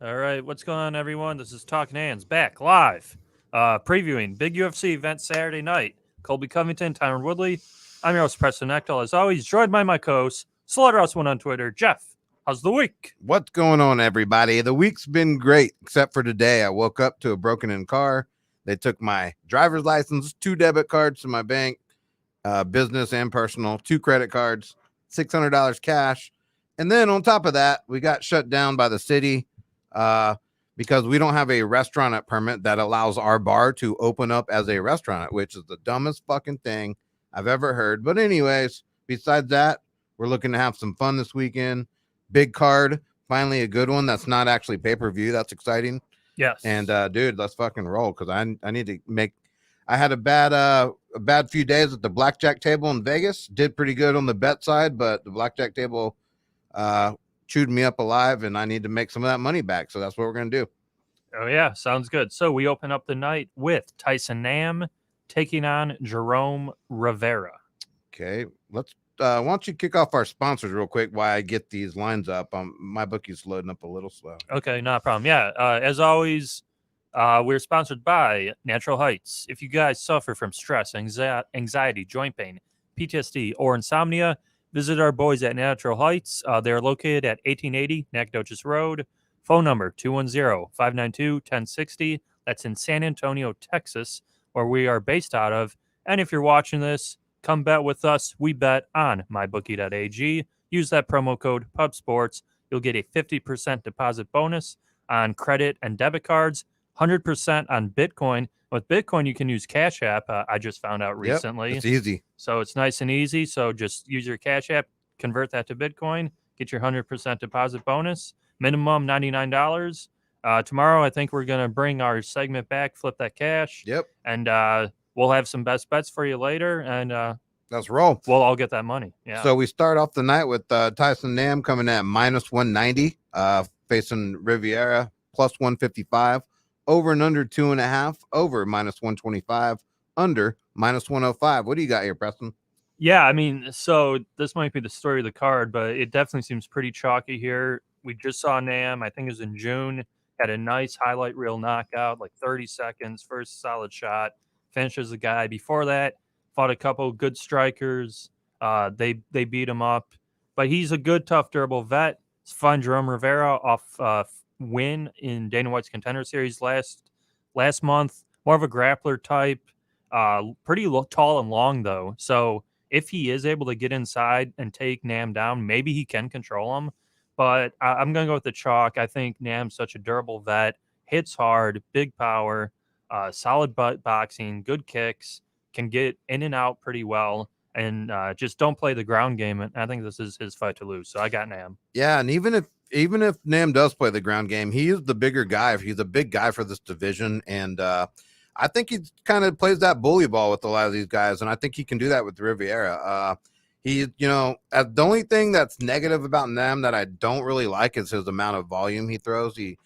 All right, what's going on, everyone? This is Talkin Hands back live, previewing big UFC event Saturday night. Colby Covington, Taran Woodley. I'm your host, Preston of Talkin Hands. As always, joined by my co-host, Slaughterhouse1 on Twitter. Jeff, how's the week? What's going on, everybody? The week's been great, except for today. I woke up to a broken-in car. They took my driver's license, 2 debit cards to my bank, business and personal, 2 credit cards, $600 cash. And then on top of that, we got shut down by the city because we don't have a restaurant permit that allows our bar to open up as a restaurant, which is the dumbest fucking thing I've ever heard. But anyways, besides that, we're looking to have some fun this weekend. Big card, finally a good one that's not actually pay-per-view. That's exciting. Yes. And dude, let's fucking roll, because I need to make. I had a bad few days at the blackjack table in Vegas. Did pretty good on the bet side, but the blackjack table chewed me up alive, and I need to make some of that money back. So that's what we're gonna do. Oh, yeah, sounds good. So we open up the night with Tyson Nam taking on Jerome Rivera. Okay, let's. Why don't you kick off our sponsors real quick while I get these lines up? My bookie's loading up a little slow. Okay, not a problem. Yeah, as always, we're sponsored by Natural Heights. If you guys suffer from stress, anxiety, joint pain, PTSD, or insomnia, visit our boys at Natural Heights. They're located at 1880 Nacogdoches Road. Phone number 210-592-1060. That's in San Antonio, Texas, where we are based out of. And if you're watching this, come bet with us. We bet on mybookie.ag. Use that promo code PUBSPORTS. You'll get a 50% deposit bonus on credit and debit cards, 100% on Bitcoin. With Bitcoin, you can use Cash App. I just found out recently. Yep, it's easy. So it's nice and easy. So just use your Cash App, convert that to Bitcoin, get your 100% deposit bonus, minimum $99. Tomorrow, I think we're going to bring our segment back, flip that cash. Yep. And we'll have some best bets for you later. And let's roll. We'll all get that money. Yeah. So we start off the night with Tyson Nam coming at minus 190, facing Rivera plus 155, over and under 2.5, over minus 125, under minus 105. What do you got here, Preston? Yeah, I mean, so this might be the story of the card, but it definitely seems pretty chalky here. We just saw Nam, I think it was in June, had a nice highlight reel knockout, like 30 seconds, first solid shot, finishes the guy. Before that, fought a couple good strikers. They beat him up, but he's a good, tough, durable vet. It's fun. Jerome Rivera off win in Dana White's Contender Series last month. More of a grappler type, pretty tall and long though. So if he is able to get inside and take Nam down, maybe he can control him. But I'm going to go with the chalk. I think Nam's such a durable vet, hits hard, big power, solid butt boxing, good kicks, can get in and out pretty well, and just don't play the ground game. And I think this is his fight to lose. So I got Nam. Yeah, and even if Nam does play the ground game, he is the bigger guy. He's a big guy for this division, and I think he kind of plays that bully ball with a lot of these guys, and I think he can do that with Rivera. The only thing that's negative about Nam that I don't really like is his amount of volume he throws. He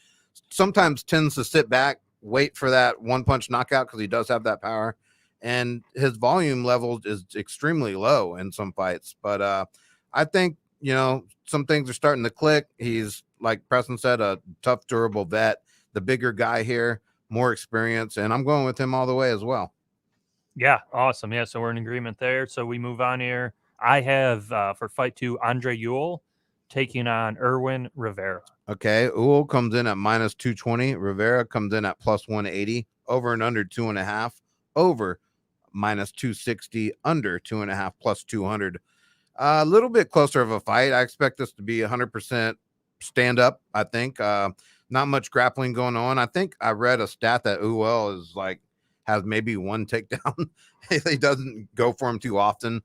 sometimes tends to sit back, wait for that one-punch knockout because he does have that power, and his volume level is extremely low in some fights. But I think, some things are starting to click. He's, like Preston said, a tough, durable vet, the bigger guy here, more experience, and I'm going with him all the way as well. Yeah, awesome. Yeah, so we're in agreement there. So we move on here. I have for fight 2, Andre Yule taking on Irwin Rivera. Okay, Yule comes in at minus 220. Rivera comes in at plus 180. Over and under 2.5. Over minus 260. Under 2.5 plus 200. A little bit closer of a fight. I expect this to be 100% stand up. I think not much grappling going on. I think I read a stat that Yule has maybe one takedown. He doesn't go for him too often.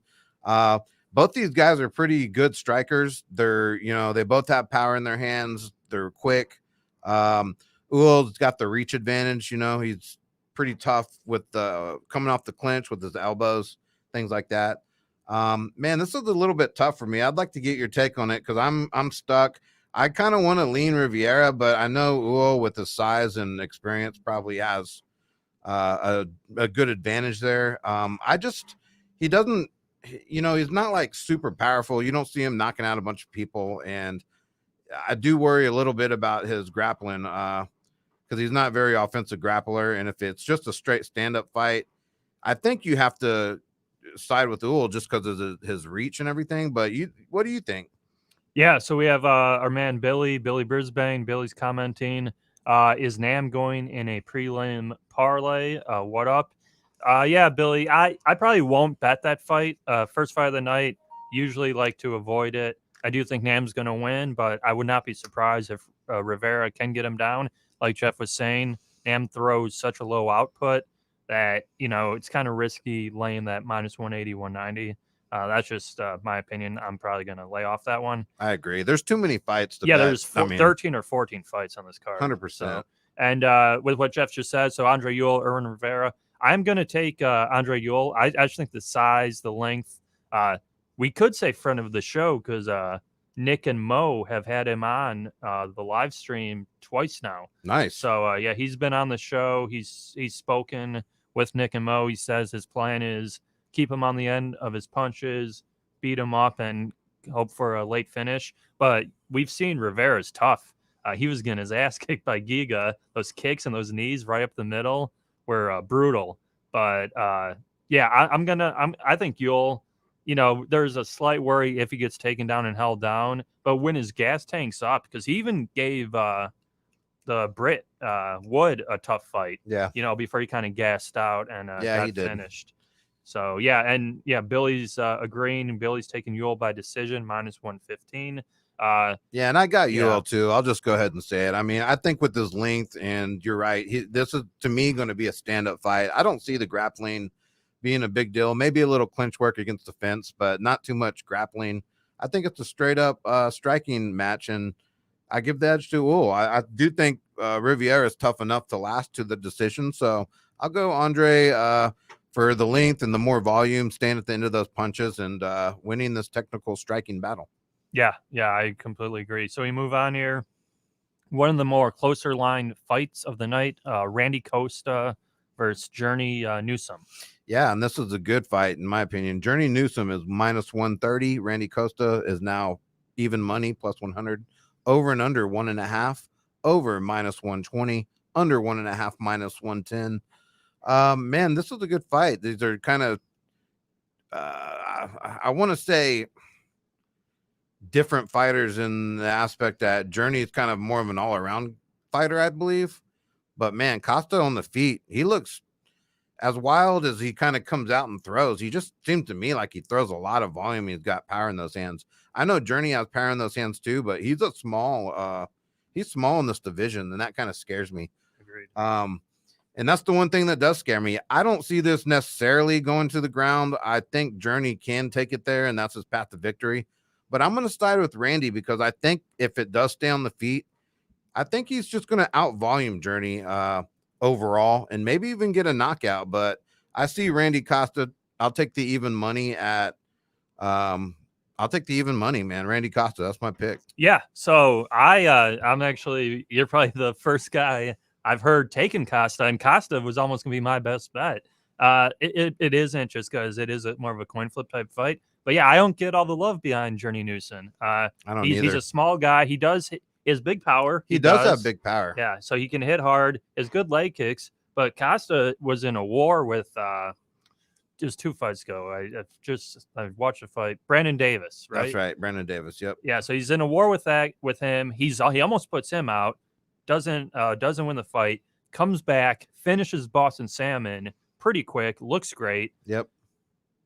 Both these guys are pretty good strikers. They both have power in their hands. They're quick. Yule's got the reach advantage. He's pretty tough with coming off the clinch with his elbows, things like that. Man, this is a little bit tough for me. I'd like to get your take on it because I'm stuck. I kind of want to lean Rivera, but I know Yule with his size and experience probably has a good advantage there. He doesn't, he's not like super powerful. You don't see him knocking out a bunch of people, and I do worry a little bit about his grappling because he's not very offensive grappler. And if it's just a straight stand-up fight, I think you have to side with Yule just because of his reach and everything. But what do you think? Yeah, so we have our man Billy Brisbane. Billy's commenting. Is Nam going in a prelim parlay? What up? Yeah, Billy. I probably won't bet that fight. First fight of the night. Usually like to avoid it. I do think Nam's going to win, but I would not be surprised if Rivera can get him down. Like Jeff was saying, Nam throws such a low output that it's kind of risky laying that minus 180, 190. That's just my opinion. I'm probably going to lay off that one. I agree. There's too many fights to Yeah, bet. there's 13 or 14 fights on this card. 100%. So, and with what Jeff just said, so Andre Yule, Irwin Rivera, I'm going to take Andre Yule. I just think the size, the length, we could say friend of the show because Nick and Mo have had him on the live stream twice now. Nice. So, yeah, he's been on the show. He's spoken with Nick and Mo. He says his plan is keep him on the end of his punches, beat him up, and hope for a late finish. But we've seen Rivera's tough. He was getting his ass kicked by Giga. Those kicks and those knees right up the middle were brutal. But yeah, I think Yule, there's a slight worry if he gets taken down and held down. But when his gas tank's up, because he even gave the Brit Wood a tough fight. Yeah. Before he kind of gassed out and yeah, got finished. So, yeah, and, yeah, Billy's agreeing, and Billy's taking Yule by decision, minus 115. Yeah, and I got Yule, too. I'll just go ahead and say it. I mean, I think with his length, and you're right, this is, to me, going to be a stand-up fight. I don't see the grappling being a big deal. Maybe a little clinch work against the fence, but not too much grappling. I think it's a straight-up striking match, and I give the edge to Yule. I do think Riviera is tough enough to last to the decision, so I'll go Andre for the length and the more volume, staying at the end of those punches and winning this technical striking battle. Yeah, I completely agree. So we move on here. One of the more closer line fights of the night, Randy Costa versus Journey Newsom. Yeah, and this is a good fight, in my opinion. Journey Newsom is minus 130. Randy Costa is now even money, plus 100. Over and under 1.5. Over minus 120. Under 1.5, minus 110. Man, this is a good fight. These are kind of I want to say different fighters in the aspect that Journey is kind of more of an all-around fighter, I believe. But man, Costa on the feet, he looks as wild as he kind of comes out and throws. He just seems to me like he throws a lot of volume. He's got power in those hands. I know Journey has power in those hands too, but he's small in this division, and that kind of scares me. Agreed. And that's the one thing that does scare me. I don't see this necessarily going to the ground. I think Journey can take it there, and that's his path to victory. But I'm going to side with Randy because I think if it does stay on the feet, I think he's just going to out-volume Journey overall and maybe even get a knockout. But I see Randy Costa. I'll take the even money man. Randy Costa. That's my pick. Yeah, so I'm actually, you're probably the first guy I've heard taking Costa, and Costa was almost going to be my best bet. It isn't just because it is more of a coin flip type fight. But yeah, I don't get all the love behind Journey Newsom. I don't either. He's a small guy. He has big power. He does have big power. Yeah, so he can hit hard. His good leg kicks. But Costa was in a war with just 2 fights ago. I watched a fight. Brandon Davis, right? That's right, Brandon Davis. Yep. Yeah, so he's in a war with him. He almost puts him out. Doesn't win the fight. Comes back, finishes Boston Salmon pretty quick. Looks great. Yep.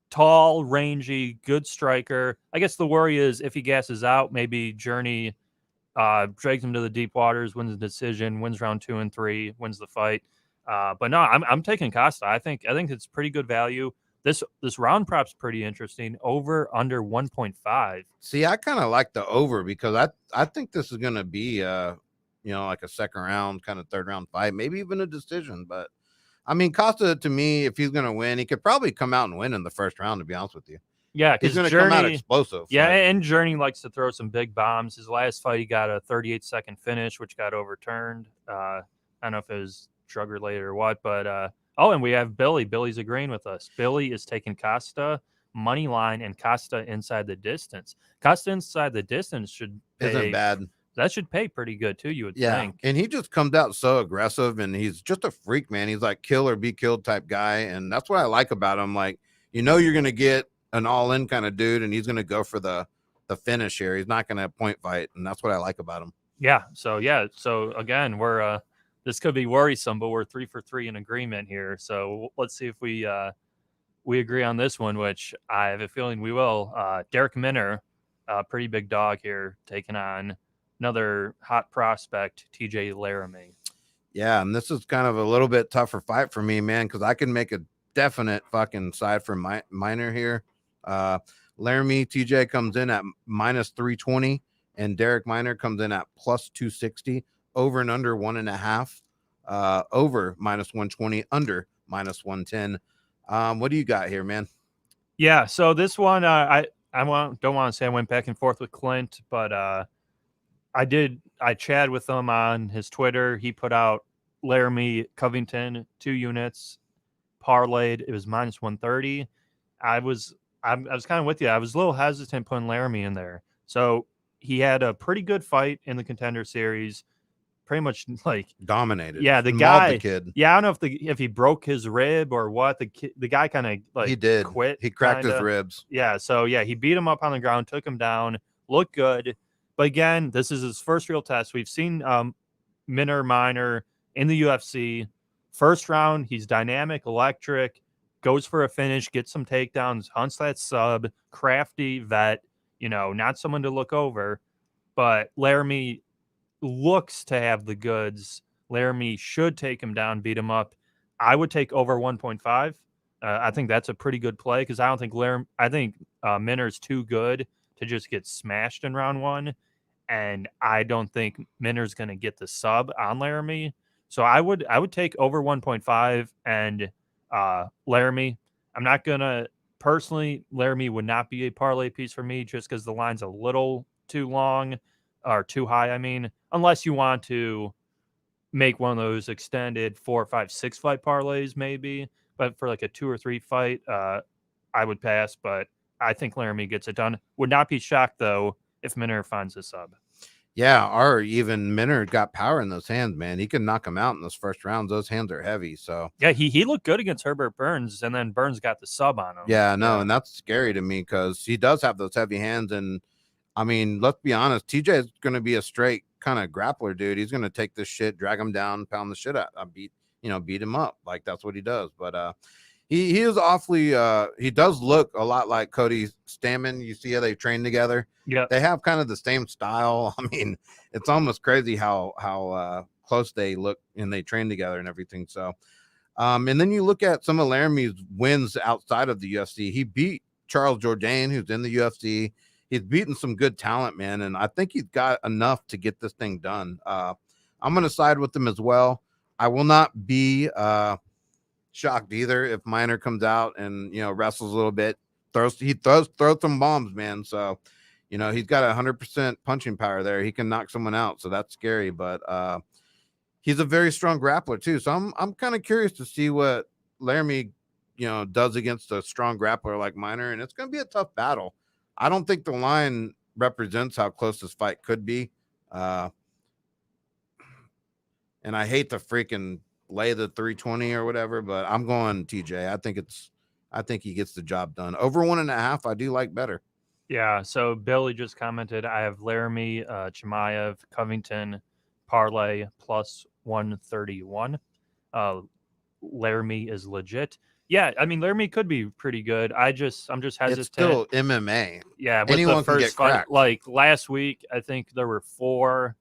Tall, rangy, good striker. I guess the worry is if he gasses out, maybe Journey drags him to the deep waters, wins the decision, wins round 2 and 3, wins the fight. But no, I'm taking Costa. I think it's pretty good value. This round prop's pretty interesting. Over under 1.5. See, I kind of like the over because I think this is going to be like a second round, kind of third round fight, maybe even a decision. But I mean, Costa, to me, if he's going to win, he could probably come out and win in the first round, to be honest with you. Yeah, he's going to come out explosive. Yeah, and Journey likes to throw some big bombs. His last fight, he got a 38-second finish, which got overturned. I don't know if it was drug related or what, but and we have Billy. Billy's agreeing with us. Billy is taking Costa money line and Costa inside the distance. Costa inside the distance isn't bad. That should pay pretty good too, you would Yeah, think. and he just comes out so aggressive, and he's just a freak, man. He's like kill or be killed type guy, and that's what I like about him. Like, you're gonna get an all-in kind of dude, and he's gonna go for the finish here. He's not gonna point fight, and that's what I like about him. Yeah. So again, we're this could be worrisome, but we're 3 for 3 in agreement here. So let's see if we agree on this one, which I have a feeling we will. Derrick Minor, pretty big dog here, taking on another hot prospect, TJ Laramie. Yeah, and this is kind of a little bit tougher fight for me, man, because I can make a definite fucking side for Minor here. Laramie TJ comes in at minus 320, and Derrick Minor comes in at plus 260, over and under 1.5, over minus 120, under minus 110. What do you got here, man? Yeah, so this one, don't want to say I went back and forth with Clint, but I chatted with him on his Twitter. He put out Laramie Covington 2 units parlayed. It was minus 130. I was kind of with you. I was a little hesitant putting Laramie in there. So he had a pretty good fight in the Contender Series. Pretty much like dominated. Yeah, the Mauled guy. the kid. Yeah, I don't know if he broke his rib or what. The guy kind of like he did quit. He cracked kinda. his ribs. Yeah, so yeah, he beat him up on the ground, took him down, looked good. But again, this is his first real test. We've seen Minor in the UFC. First round, he's dynamic, electric, goes for a finish, gets some takedowns, hunts that sub, crafty vet, not someone to look over. But Laramie looks to have the goods. Laramie should take him down, beat him up. I would take over 1.5. I think that's a pretty good play because I don't think Minor's too good to just get smashed in round 1, and I don't think Minor's going to get the sub on Laramie. So I would take over 1.5 and Laramie. I'm not gonna personally. Laramie would not be a parlay piece for me just because the line's a little too long or too high. I mean, unless you want to make one of those extended 4, 5, 6 fight parlays, maybe. But for like a 2 or 3 fight, I would pass. But I think Laramie gets it done. Would not be shocked though if Minor finds a sub. Yeah, or even Minor got power in those hands, man. He can knock him out in those first rounds. Those hands are heavy. So yeah, he looked good against Herbert Burns, and then Burns got the sub on him. Yeah, no, and that's scary to me because he does have those heavy hands. And I mean, let's be honest, TJ is going to be a straight kind of grappler, dude. He's going to take this shit, drag him down, pound the shit out, beat him up. Like that's what he does. But he is awfully he does look a lot like Cody Stamann. You see how they train together. Yeah, they have kind of the same style. I mean, it's almost crazy how close they look and they train together and everything. So and then you look at some of Laramie's wins outside of the UFC. He beat Charles Jourdain, who's in the UFC. He's beaten some good talent, man, and I think he's got enough to get this thing done. I'm going to side with him as well. I will not be shocked either if Minor comes out and wrestles a little bit, throws some bombs, man. So he's got 100% punching power there. He can knock someone out, so that's scary. But he's a very strong grappler too. So I'm kind of curious to see what Laramie does against a strong grappler like Minor, and it's going to be a tough battle. I don't think the line represents how close this fight could be. And I hate to freaking lay the 320 or whatever, but I'm going TJ. I think he gets the job done. Over 1.5, I do like better. Yeah, so Billy just commented, I have Laramie, Chimaev, Covington, parlay plus 131. Laramie is legit. Yeah, I mean Laramie could be pretty good. I'm just hesitant. It's still MMA. Yeah, with anyone the first can get fight, cracked. like last week, I think there were 4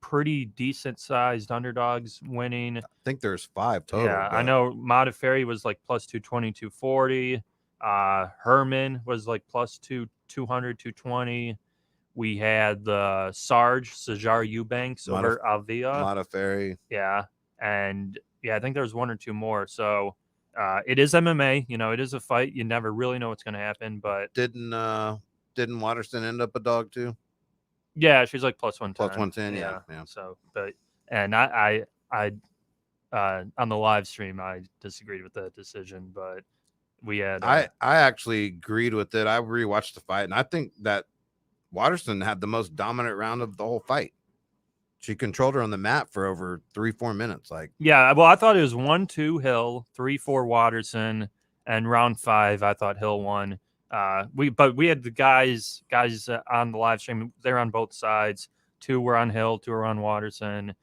pretty decent sized underdogs winning. I think there's 5 total. Yeah, I know Modafferi was like plus 220, 240. Herman was like plus 200, 220. We had the Sajar Eubanks over Avia. Modafferi. Yeah, and yeah, I think there's 1 or 2 more. So it is MMA. It is a fight. You never really know what's going to happen. But didn't Watterson end up a dog too? Yeah, she's like plus 110. Plus 110, yeah. So, but and I on the live stream I disagreed with that decision, but we had I actually agreed with it. I rewatched the fight, and I think that Watterson had the most dominant round of the whole fight. She controlled her on the mat for over 3-4 minutes. Like, yeah, well, I thought it was 1-2 Hill, 3-4 Watterson, and round 5 I thought Hill won. We had the guys on the live stream. They're on both sides. 2 were on Hill, 2 were on Watterson.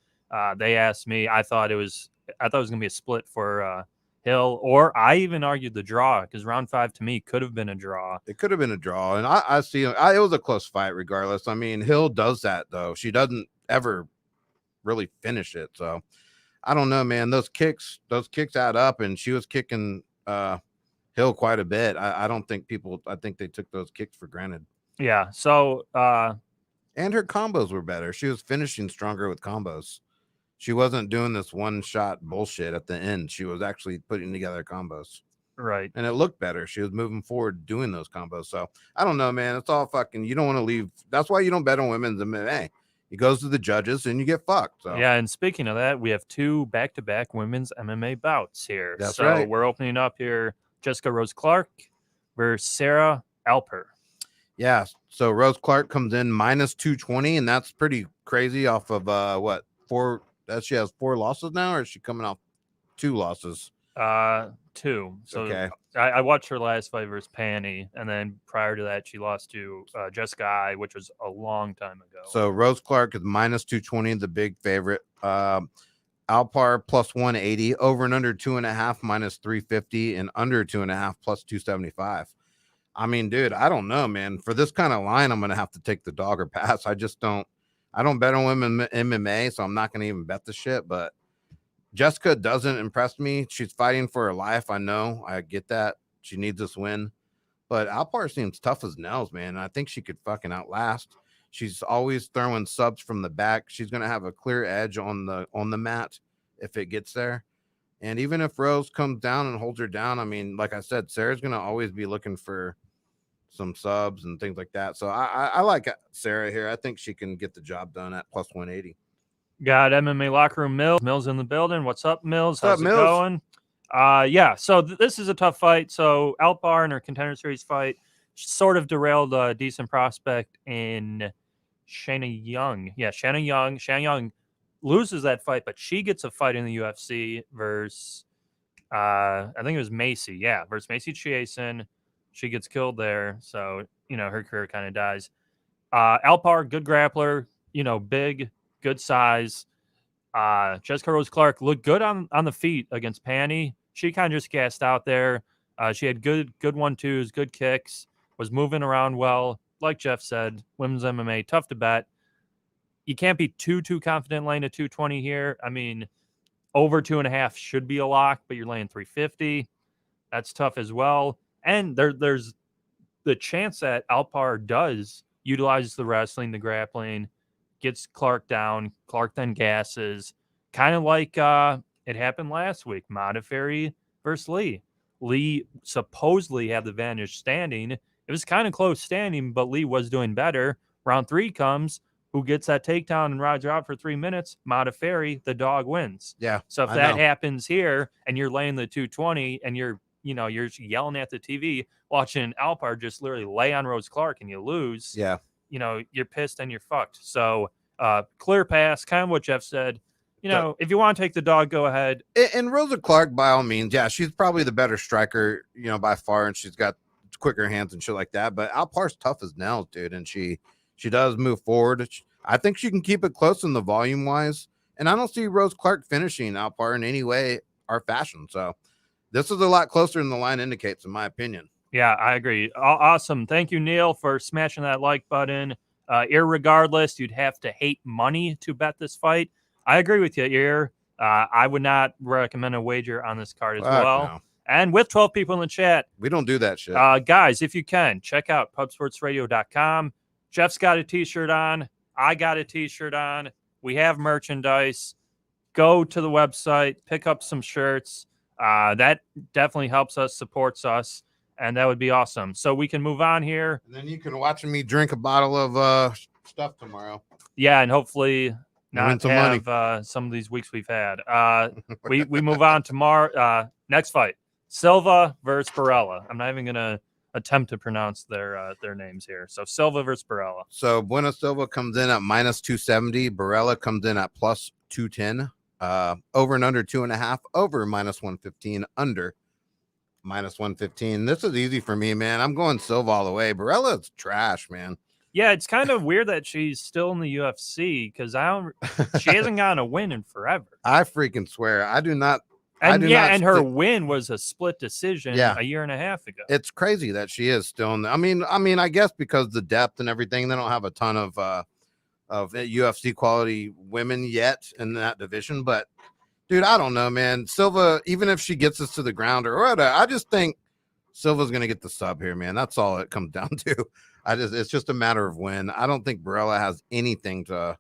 They asked me. I thought it was going to be a split for Hill, or I even argued the draw because round 5 to me could have been a draw. it could have been a draw, and I see it was a close fight regardless. I mean, Hill does that though. She doesn't ever really finish it. So I don't know, man. Those kicks add up, and she was kicking Hill quite a bit. I don't think I think they took those kicks for granted. Yeah. So and her combos were better. She was finishing stronger with combos. She wasn't doing this one shot bullshit at the end. She was actually putting together combos. Right. And it looked better. She was moving forward doing those combos. So I don't know, man. It's all fucking, you don't want to leave. That's why you don't bet on women's MMA. It goes to the judges and you get fucked. So yeah, and speaking of that, we have 2 back-to-back women's MMA bouts here. That's so right. We're opening up here Jessica Rose Clark versus Sarah Alper. Yeah. So Rose Clark comes in minus 220, and that's pretty crazy off of what, 4 that she has 4 losses now, or is she coming off 2 losses? 2. So okay. I watched her last fight versus Panny, and then prior to that, she lost to Jessica I, which was a long time ago. So Rose Clark is minus 220, the big favorite. Alper plus 180, over and under 2.5 minus 350, and under 2.5 plus 275. I mean, dude, I don't know, man. For this kind of line, I'm gonna have to take the dog or pass. I don't bet on women MMA, so I'm not gonna even bet the shit. But Jessica doesn't impress me. She's fighting for her life. I know. I get that. She needs this win. But Alper seems tough as nails, man. I think she could fucking outlast. She's always throwing subs from the back. She's gonna have a clear edge on the mat if it gets there. And even if Rose comes down and holds her down, I mean, like I said, Sarah's gonna always be looking for some subs and things like that. So I like Sarah here. I think she can get the job done at plus 180. Got MMA Locker Room Mills in the building. What's up, Mills? How's it going? Yeah, so this is a tough fight. So Alper in her Contender Series fight sort of derailed a decent prospect in Shanna Young. Yeah, Shanna Young loses that fight, but she gets a fight in the UFC versus I think it was Macy. Yeah, versus Macy Chiasson. She gets killed there, so her career kind of dies. Alper, good grappler, big, good size. Jessica Rose Clark looked good on the feet against Panny. She kind of just gassed out there. She had good 1-2s, good kicks, was moving around well. Like Jeff said, women's MMA, tough to bet. You can't be too confident laying a 220 here. I mean, over 2.5 should be a lock, but you're laying 350. That's tough as well. And there's the chance that Alper does utilize the wrestling, the grappling, gets Clark down. Clark then gasses. Kind of like it happened last week. Modafferi versus Lee. Lee supposedly had the advantage standing. It was kind of close standing, but Lee was doing better. Round 3 comes. Who gets that takedown and rides her out for 3 minutes? Modafferi, the dog wins. Yeah. So if that happens here and you're laying the 220 and you're yelling at the TV, watching Alper just literally lay on Rose Clark and you lose. Yeah. You're pissed and you're fucked. So clear pass, kind of what Jeff said. If you want to take the dog, go ahead. And Rosa Clark, by all means, yeah, she's probably the better striker, by far, and she's got quicker hands and shit like that. But Alper's tough as nails, dude, and she does move forward. I think she can keep it close in the volume wise, and I don't see Rose Clark finishing Alper in any way or fashion. So this is a lot closer than the line indicates, in my opinion. Yeah, I agree. Awesome. Thank you, Neil, for smashing that like button. Irregardless, you'd have to hate money to bet this fight. I agree with you, I would not recommend a wager on this card as well. No. And with 12 people in the chat. We don't do that shit. Guys, if you can, check out pubsportsradio.com. Jeff's got a T-shirt on. I got a T-shirt on. We have merchandise. Go to the website. Pick up some shirts. That definitely helps us, supports us. And that would be awesome. So we can move on here. And then you can watch me drink a bottle of stuff tomorrow. Yeah, and hopefully not have some of these weeks we've had. We move on tomorrow. Next fight, Silva versus Perella. I'm not even gonna attempt to pronounce their names here. So Silva versus Perella. So Bueno Silva comes in at minus 270. Perella comes in at plus 210. Over and under 2.5. Over minus 115. Under minus 115. This is easy for me, man. I'm going Silva all the way. Perella's trash, man. Yeah, it's kind of weird that she's still in the UFC because she hasn't gotten a win in forever. I freaking swear, I do not. And her win was a split decision Yeah. a year and a half ago. It's crazy that she is still in. I mean, I guess because the depth and everything, they don't have a ton of UFC quality women yet in that division. But dude, I don't know, man. Silva, even if she gets us to the ground or whatever, I just think Silva's gonna get the sub here, man. That's all it comes down to. It's just a matter of when. I don't think Perella has anything to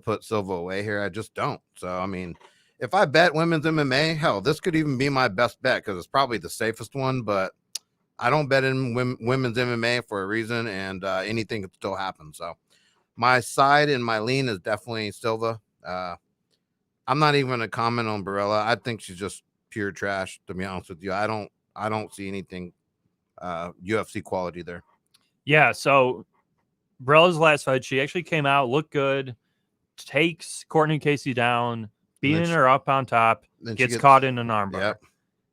put Silva away here. I just don't. So I mean, if I bet women's MMA, hell, this could even be my best bet because it's probably the safest one. But I don't bet in women's MMA for a reason, and anything could still happen. So my side and my lean is definitely Silva. I'm not even going to comment on Perella. I think she's just pure trash, to be honest with you. I don't see anything UFC quality there. Yeah, so Perella's last fight, she actually came out, looked good, takes Courtney Casey down, beating her up on top, gets caught in an armbar. Yep.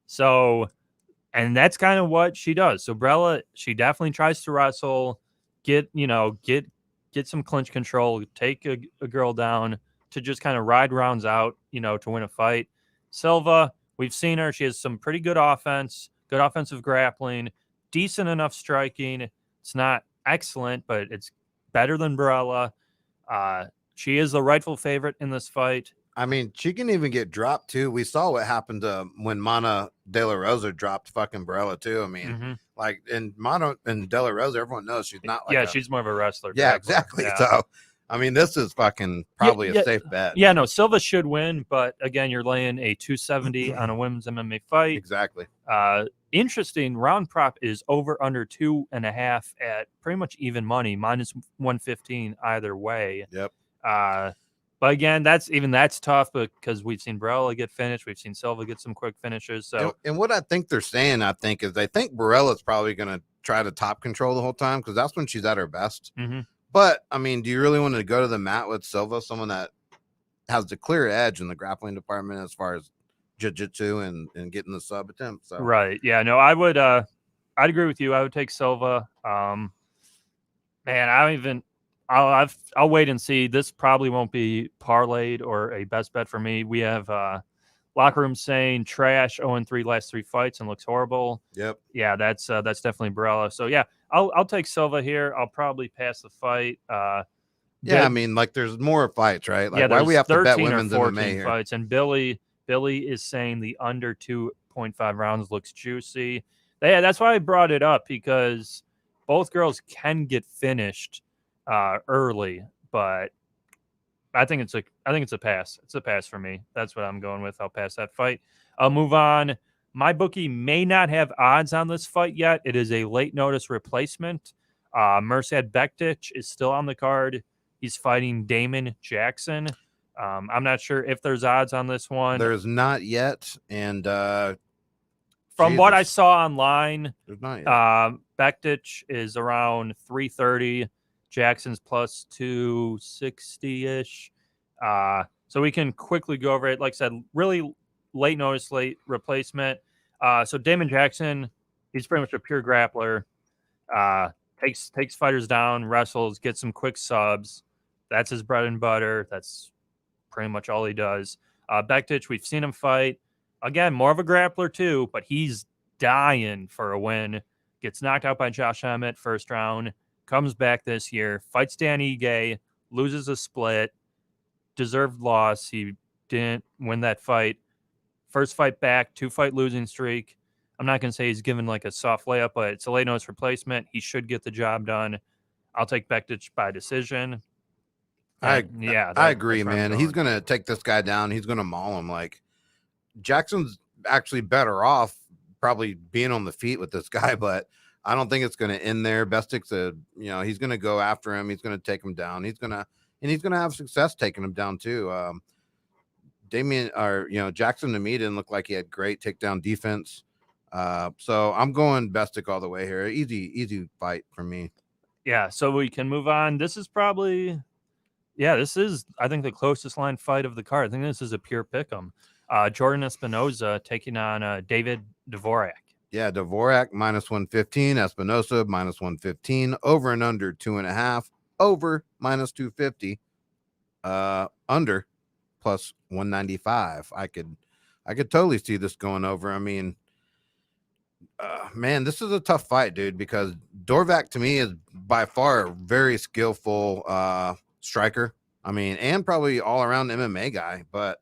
So, and that's kind of what she does. So Perella, she definitely tries to wrestle, get some clinch control, take a girl down to just kind of ride rounds out, to win a fight. Silva, we've seen her. She has some pretty good offense, good offensive grappling, decent enough striking. It's not excellent, but it's better than Perella. She is the rightful favorite in this fight. I mean, she can even get dropped too. We saw what happened when Mana De La Rosa dropped fucking Perella too. I mean, like in Mana and De La Rosa, everyone knows she's not like she's more of a wrestler. Yeah, exactly. Yeah. So, I mean, this is fucking probably a safe bet. Yeah, no, Silva should win, but again, you're laying a 270 on a women's MMA fight. Exactly. Interesting. Round prop is over under 2.5 at pretty much even money, minus 115 either way. Yep. But again, that's tough because we've seen Perella get finished. We've seen Silva get some quick finishes. So, and what I think they're saying, is they think Perella's probably going to try to top control the whole time because that's when she's at her best. Mm-hmm. But I mean, do you really want to go to the mat with Silva, someone that has the clear edge in the grappling department as far as jiu-jitsu and getting the sub attempt? So. Right. Yeah. No, I would. I'd agree with you. I would take Silva. Man, I'll wait and see. This probably won't be parlayed or a best bet for me. We have locker room saying trash 0-3 last 3 fights and looks horrible. Yep. Yeah, that's definitely Perella. So yeah, I'll take Silva here. I'll probably pass the fight. Yeah, I mean, like there's more fights, right? Like, yeah, why we have to bet women's 14 MMA here? Fights, and Billy is saying the under 2.5 rounds looks juicy. Yeah, that's why I brought it up because both girls can get finished early, but I think it's a pass. It's a pass for me. That's what I'm going with. I'll pass that fight. I'll move on. My bookie may not have odds on this fight yet. It is a late notice replacement. Mirsad Bektic is still on the card. He's fighting Damon Jackson. I'm not sure if there's odds on this one. There's not yet. And from what I saw online, there's not yet. Bektic is around 330. Jackson's plus 260-ish. So we can quickly go over it. Like I said, really late notice, late replacement. So Damon Jackson, he's pretty much a pure grappler. Takes fighters down, wrestles, gets some quick subs. That's his bread and butter. That's pretty much all he does. Bektic, we've seen him fight. Again, more of a grappler too, but he's dying for a win. Gets knocked out by Josh Emmett first round. Comes back this year, fights Dan Ige, loses a split, deserved loss. He didn't win that fight. First fight back, 2-fight losing streak. I'm not going to say he's given like a soft layup, but it's a late notice replacement. He should get the job done. I'll take Bektic by decision. I agree, man. He's going to take this guy down. He's going to maul him. Like, Jackson's actually better off probably being on the feet with this guy, but I don't think it's going to end there. Bektic's he's going to go after him. He's going to take him down. He's going to have success taking him down too. Jackson to me didn't look like he had great takedown defense. So I'm going Bestick all the way here. Easy fight for me. Yeah, so we can move on. This is probably, this is, I think, the closest line fight of the card. I think this is a pure pick'em. Jordan Espinoza taking on David Dvorak. Yeah, Dvorak minus 115, Espinosa minus 115, over and under 2.5, over minus 250, under plus 195. I could totally see this going over. I mean, man, this is a tough fight, dude, because Dvorak to me is by far a very skillful striker. I mean, and probably all around MMA guy, but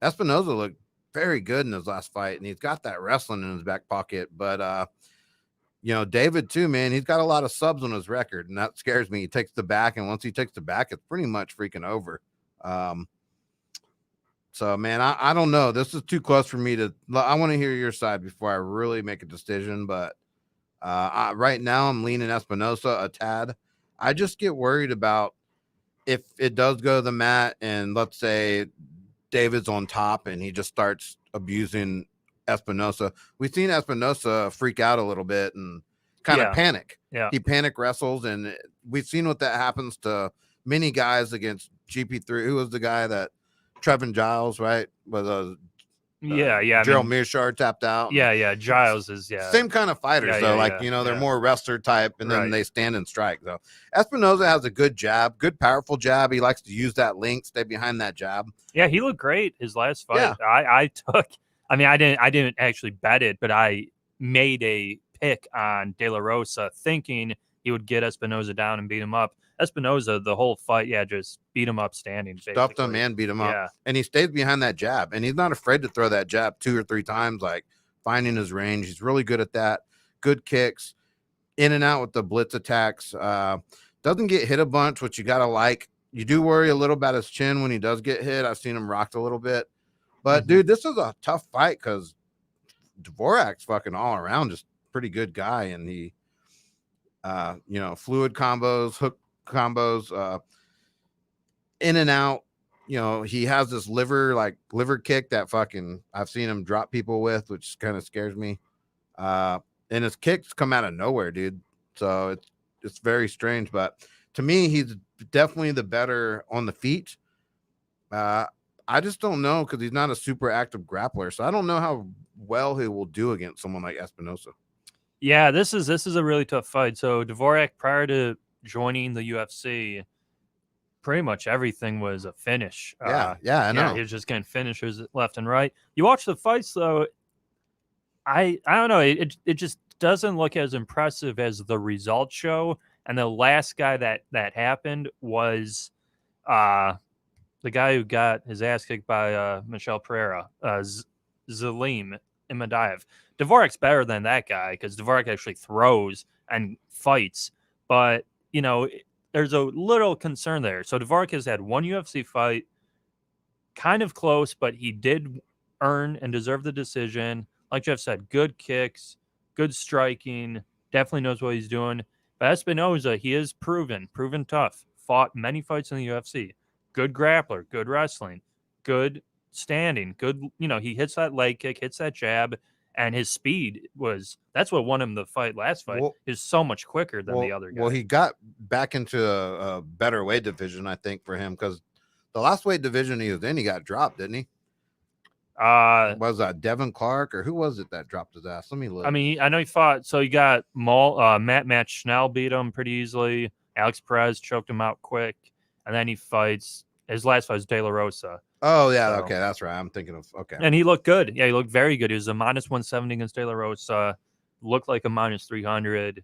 Espinoza looked very good in his last fight, and he's got that wrestling in his back pocket. But David too, man, he's got a lot of subs on his record, and that scares me. He takes the back, and once he takes the back, it's pretty much freaking over. So, man, I don't know. This is too close for me to. I want to hear your side before I really make a decision. But right now, I'm leaning Espinosa a tad. I just get worried about if it does go to the mat, and let's say David's on top, and he just starts abusing Espinosa. We've seen Espinosa freak out a little bit and kind of panic. Yeah, he panic wrestles, and we've seen what that happens to many guys against GP3. Who was the guy that? Trevin Giles, right? Was Gerald Mearshard tapped out. Yeah. Giles is same kind of fighters, though. They're more wrestler type, and then they stand and strike. So Espinosa has a good jab, good powerful jab. He likes to use that link, stay behind that jab. Yeah, he looked great his last fight. Yeah. I didn't actually bet it, but I made a pick on De La Rosa thinking he would get Espinosa down and beat him up. Espinosa, the whole fight, just beat him up standing. Stuffed him and beat him up. And he stays behind that jab. And he's not afraid to throw that jab 2 or 3 times, like finding his range. He's really good at that. Good kicks. In and out with the blitz attacks. Doesn't get hit a bunch, which you got to like. You do worry a little about his chin when he does get hit. I've seen him rocked a little bit. But, dude, this is a tough fight because Dvorak's fucking all around just pretty good guy. And he, fluid combos, hook combos, in and out. He has this liver kick that fucking I've seen him drop people with, which kind of scares me. And his kicks come out of nowhere, dude. So it's very strange. But to me, he's definitely the better on the feet. I just don't know because he's not a super active grappler. So I don't know how well he will do against someone like Espinosa. Yeah, this is a really tough fight. So Dvorak, prior to joining the UFC, pretty much everything was a finish. I know. He was just getting finishers left and right. You watch the fights, though, I don't know. It just doesn't look as impressive as the results show. And the last guy that happened was the guy who got his ass kicked by Michelle Pereira, Zalim Imadaev. Dvorak's better than that guy because Dvorak actually throws and fights. But, there's a little concern there. So Dvorak has had one UFC fight, kind of close, but he did earn and deserve the decision. Like Jeff said, good kicks, good striking, definitely knows what he's doing. But Espinosa, he is proven tough, fought many fights in the UFC. Good grappler, good wrestling, good standing, good, he hits that leg kick, hits that jab. And his speed that's what won him the last fight, is so much quicker than the other guy. Well, he got back into a better weight division, I think, for him, because the last weight division he was in, he got dropped, didn't he? Was that Devin Clark, or who was it that dropped his ass? Let me look. I mean, I know he fought, so he got Matt Schnell beat him pretty easily. Alex Perez choked him out quick. And then he fights, his last fight was De La Rosa. Oh, yeah. So, okay. That's right. I'm thinking of, okay. And he looked good. Yeah, he looked very good. He was a minus 170 against De La Rosa. Looked like a minus 300.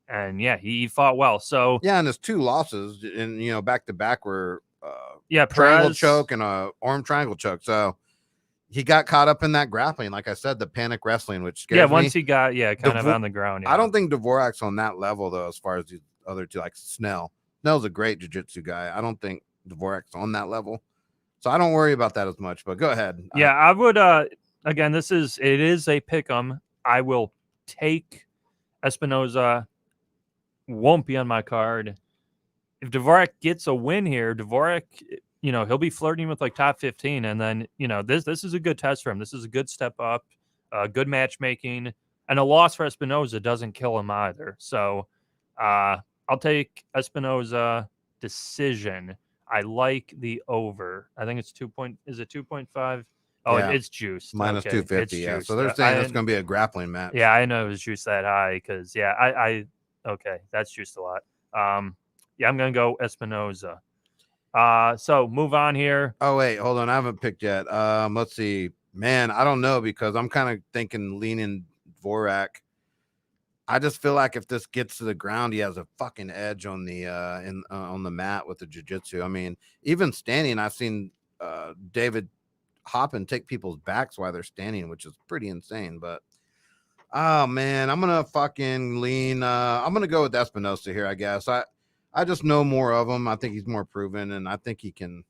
And yeah, he fought well. So yeah, and his 2 losses and back to back were triangle choke and a arm triangle choke. So he got caught up in that grappling, like I said, the panic wrestling, which scares me. Once he got kind of on the ground. I don't think Dvorak's on that level though, as far as the other two, like Snell. Snell's a great jiu-jitsu guy. I don't think Dvorak's on that level. So I don't worry about that as much, but go ahead. Yeah, I would again, it is a pick'em. I will take Espinosa. Won't be on my card. If Dvorak gets a win here, Dvorak, he'll be flirting with like top 15, and then this is a good test for him. This is a good step up. good matchmaking, and a loss for Espinoza doesn't kill him either. So I'll take Espinoza decision. I like the over. I think it's 2 point. Is it 2.5? Oh, Yeah. it's juiced. Minus Okay, 250. it's Yeah. juiced. So they're saying it's going to be a grappling match. Yeah, I know it was juiced that high because I okay, that's juiced a lot. Yeah, I'm gonna go Espinoza. So move on here. Oh wait, hold on. I haven't picked yet. Let's see. Man, I don't know because I'm kind of thinking leaning Dvorak. I just feel like if this gets to the ground, he has a fucking edge on the on the mat with the jiu-jitsu. I mean, even standing, I've seen David hop and take people's backs while they're standing, which is pretty insane. But oh man, I'm gonna fucking lean. I'm gonna go with Espinosa here. I guess I just know more of him. I think he's more proven, and I think he can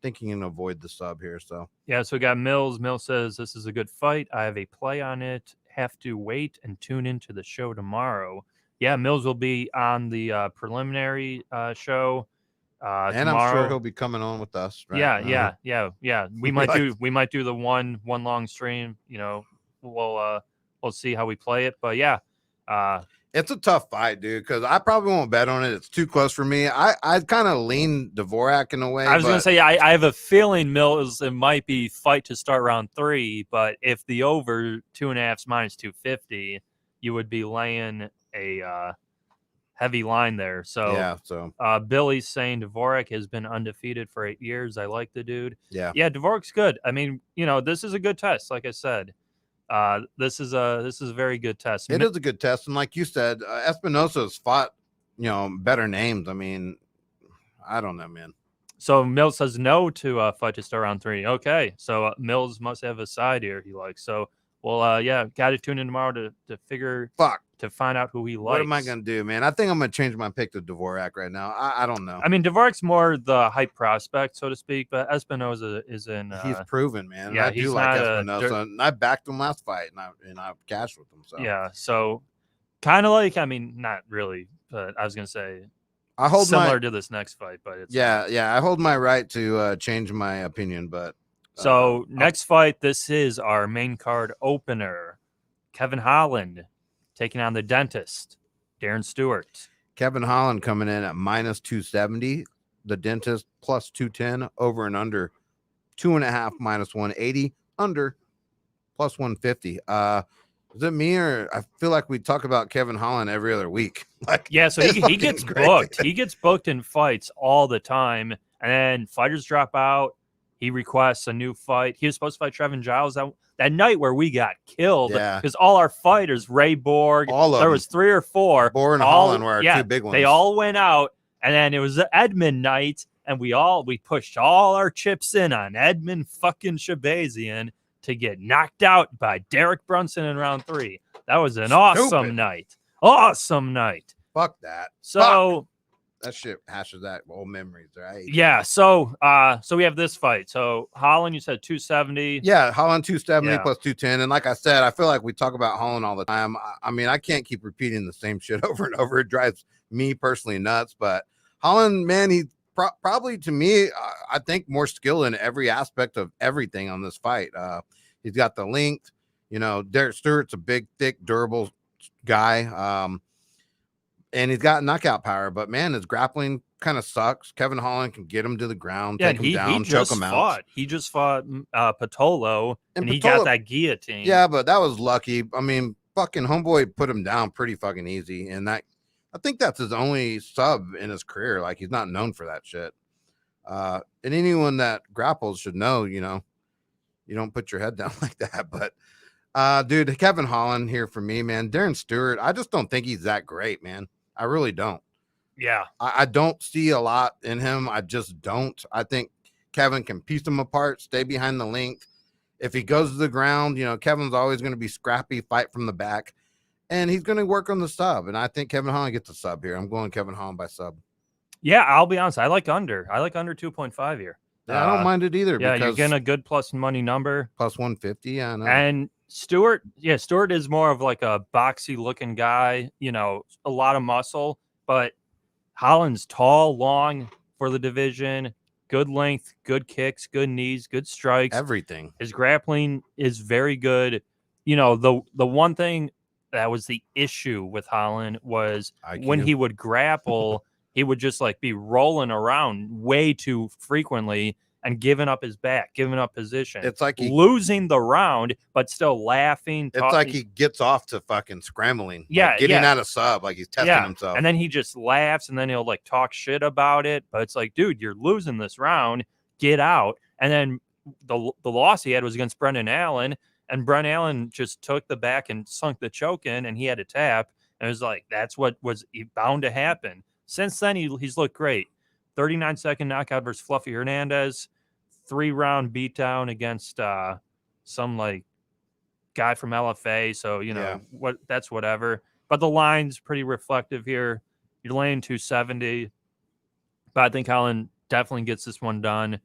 avoid the sub here. So yeah, so we got Mills. Mills says this is a good fight. I have a play on it. Have to wait and tune into the show tomorrow. Yeah, Mills will be on the preliminary show and tomorrow. I'm sure he'll be coming on with us. Right? Yeah. We might do the one long stream. You know, we'll see how we play it. But yeah, it's a tough fight, dude, because I probably won't bet on it. It's too close for me. I kind of lean Dvorak in a way. I was going to say, I have a feeling Mills, it might be fight to start round 3, but if the over 2.5 minus 250, you would be laying a heavy line there. So, yeah. So Billy's saying Dvorak has been undefeated for 8 years. I like the dude. Yeah, Dvorak's good. I mean, this is a good test, like I said. This is a very good test. It is a good test, and like you said, Espinosa's fought better names. I mean, I don't know, man. So Mills says no to fight to start round 3. Okay, so Mills must have a side here he likes. So got to tune in tomorrow to find out who he likes. What am I gonna do, man? I think I'm gonna change my pick to Dvorak right now. I don't know. I mean, Dvorak's more the hype prospect, so to speak, but Espinoza is in. He's proven, man. Yeah, I do like Espinoza. And I backed him last fight, and I cashed with him. So yeah, so kind of like, I mean, not really, but I was gonna say I hold similar to this next fight, but it's I hold my right to change my opinion, but so next fight, this is our main card opener. Kevin Holland taking on the dentist, Darren Stewart. Kevin Holland coming in at minus 270. The dentist plus 210. Over and under 2.5 minus 180. Under plus 150. Is it me or I feel like we talk about Kevin Holland every other week? Like, yeah, so he gets booked. He gets booked in fights all the time, and then fighters drop out. He requests a new fight. He was supposed to fight Trevin Giles that night where we got killed because all our fighters, Ray Borg, there was 3 or 4. Borg and Holland were our 2 big ones. They all went out, and then it was Edmund night, and we pushed all our chips in on Edmund fucking Shabazian to get knocked out by Derek Brunson in round 3. That was an awesome night. Awesome night. Fuck that. So that shit hashes that old memories, right? Yeah. So we have this fight. So Holland, you said 270. Yeah, Holland 270 plus 210. And like I said, I feel like we talk about Holland all the time. I mean, I can't keep repeating the same shit over and over. It drives me personally nuts. But Holland, man, he probably to me, I think more skill in every aspect of everything on this fight. He's got the length. Derek Stewart's a big, thick, durable guy. And he's got knockout power, but man, his grappling kind of sucks. Kevin Holland can get him to the ground, take him down, choke him out. He just fought Patolo, and he got that guillotine. Yeah, but that was lucky. I mean, fucking homeboy put him down pretty fucking easy, and I think that's his only sub in his career. Like, he's not known for that shit. And anyone that grapples should know, you don't put your head down like that. But dude, Kevin Holland here for me, man. Darren Stewart, I just don't think he's that great, man. I really don't. Yeah. I don't see a lot in him. I just don't. I think Kevin can piece him apart, stay behind the length. If he goes to the ground, Kevin's always going to be scrappy, fight from the back, and he's going to work on the sub. And I think Kevin Holland gets a sub here. I'm going Kevin Holland by sub. Yeah, I'll be honest. I like under 2.5 here. Yeah, I don't mind it either. Yeah, you're getting a good plus money number. Plus 150, yeah, I know. And Stewart is more of like a boxy looking guy, a lot of muscle, but Holland's tall, long for the division, good length, good kicks, good knees, good strikes. Everything. His grappling is very good. the one thing that was the issue with Holland was when IQ. he would grapple, he would just like be rolling around way too frequently and giving up his back, giving up position. It's like losing the round, but still laughing. It's like he gets off to fucking scrambling. Yeah, like getting yeah. out of sub, like he's testing himself. And then he just laughs, and then he'll like talk shit about it. But it's like, dude, you're losing this round. Get out. And then the loss he had was against Brendan Allen, and Brendan Allen just took the back and sunk the choke in, and he had to tap. And it was like, that's what was bound to happen. Since then, he's looked great. 39-second knockout versus Fluffy Hernandez, 3-round beatdown against some like guy from LFA. So, what that's whatever. But the line's pretty reflective here. You're laying 270. But I think Holland definitely gets this one done.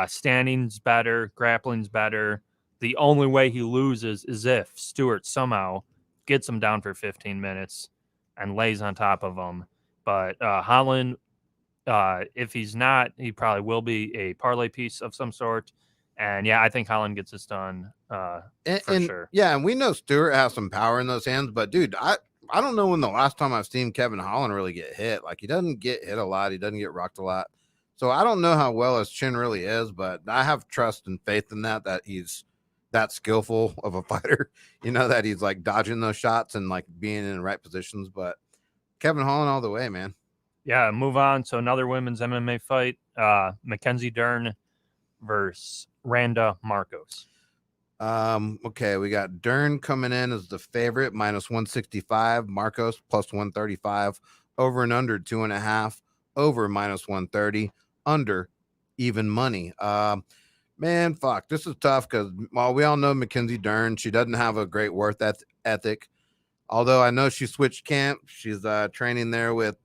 Standing's better, grappling's better. The only way he loses is if Stewart somehow gets him down for 15 minutes and lays on top of him. But Holland, if he's not, he probably will be a parlay piece of some sort. And yeah, I think Holland gets this done for sure. Yeah, and we know Stewart has some power in those hands, but dude, I don't know when the last time I've seen Kevin Holland really get hit. Like, he doesn't get hit a lot. He doesn't get rocked a lot. So I don't know how well his chin really is, but I have trust and faith in that he's that skillful of a fighter, that he's like dodging those shots and like being in the right positions. But Kevin Holland all the way, man. Yeah, move on. So another women's MMA fight, Mackenzie Dern versus Randa Marcos. Okay, we got Dern coming in as the favorite, minus 165, Marcos plus 135, over and under 2.5, over minus 130, under even money. Man, fuck, this is tough because while we all know Mackenzie Dern, she doesn't have a great work ethic. Although I know she switched camp, she's training there with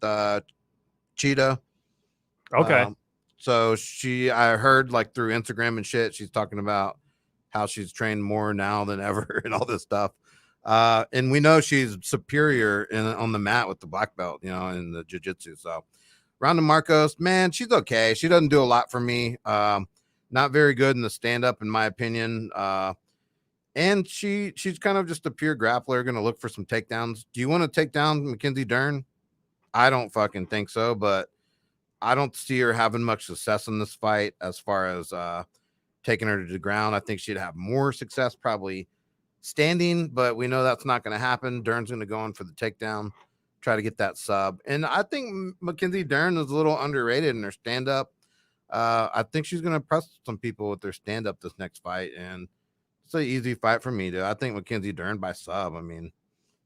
Cheetah. Okay. So I heard like through Instagram and shit, she's talking about how she's trained more now than ever and all this stuff. And we know she's superior on the mat with the black belt, in the jiu-jitsu. So Randa Marcos, man, she's okay. She doesn't do a lot for me. Not very good in the stand-up, in my opinion. And she's kind of just a pure grappler, going to look for some takedowns. Do you want to take down Mackenzie Dern? I don't fucking think so, but I don't see her having much success in this fight as far as taking her to the ground. I think she'd have more success probably standing, but we know that's not going to happen. Dern's going to go in for the takedown, try to get that sub. And I think Mackenzie Dern is a little underrated in her stand-up. I think she's going to press some people with their stand-up this next fight, and it's an easy fight for me, dude. I think Mackenzie Dern by sub. I mean,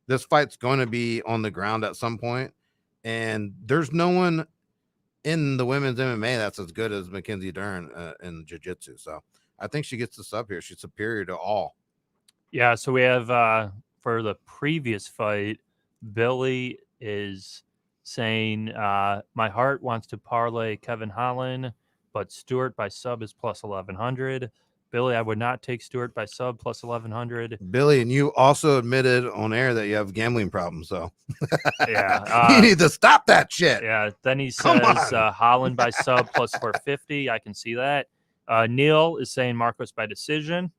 this fight's going to be on the ground at some point, and there's no one in the women's MMA that's as good as Mackenzie Dern in jiu-jitsu. So I think she gets the sub here. She's superior to all. Yeah, so we have for the previous fight, Billy is saying my heart wants to parlay Kevin Holland, but Stewart by sub is plus 1100. Billy, I would not take Stewart by sub plus 1100. Billy, and you also admitted on air that you have gambling problems, so yeah, you need to stop that shit. Yeah, then he says Holland by sub plus 450. I can see that. Neil is saying Marcos by decision.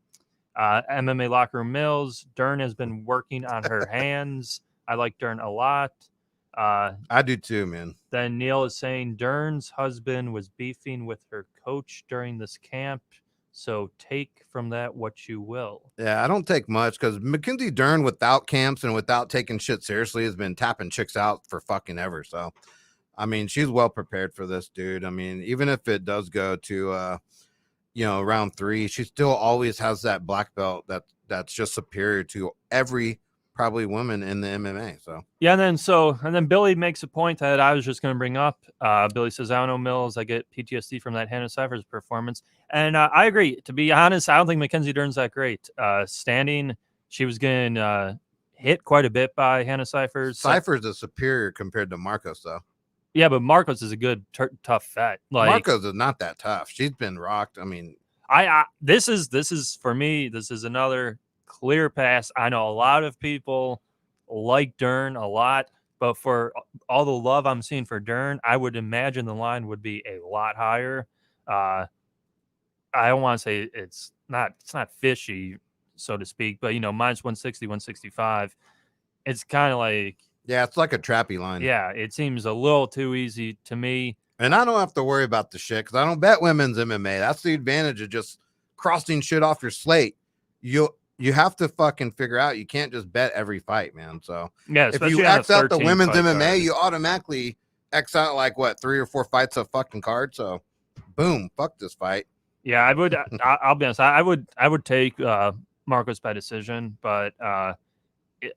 MMA Locker Room Mills, Dern has been working on her hands. I like Dern a lot. I do too, man. Then Neil is saying Dern's husband was beefing with her coach during this camp. So take from that what you will. Yeah, I don't take much because Mackenzie Dern, without camps and without taking shit seriously, has been tapping chicks out for fucking ever. So, I mean, she's well prepared for this, dude. I mean, even if it does go to, round 3, she still always has that black belt that's just superior to every probably woman in the MMA. So yeah, and then Billy makes a point that I was just going to bring up. Billy says, I don't know, Mills, I get PTSD from that Hannah Cyphers performance. And I agree. To be honest, I don't think Mackenzie Dern's that great. Standing, she was getting hit quite a bit by Hannah Cyphers. Cyphers is superior compared to Marcos, though. Yeah, but Marcos is a good, tough vet. Like, Marcos is not that tough. She's been rocked. I mean, this is for me, this is another clear pass. I know a lot of people like Dern a lot, but for all the love I'm seeing for Dern, I would imagine the line would be a lot higher. I don't want to say it's not fishy. so to speak. But minus 160, 165. It's kind of like, Yeah, it's like a trappy line. yeah, it seems a little too easy to me. And I don't have to worry about the shit because I don't bet women's MMA. That's the advantage of just crossing shit off your slate. You have to fucking figure out you can't just bet every fight, man. So Yeah, if you especially on a X out the 13 women's fight MMA, card. you automatically X out like what 3 or 4 fights of fucking card. So boom, fuck this fight. Yeah, I would. I'll be honest. I would take Marcos by decision, but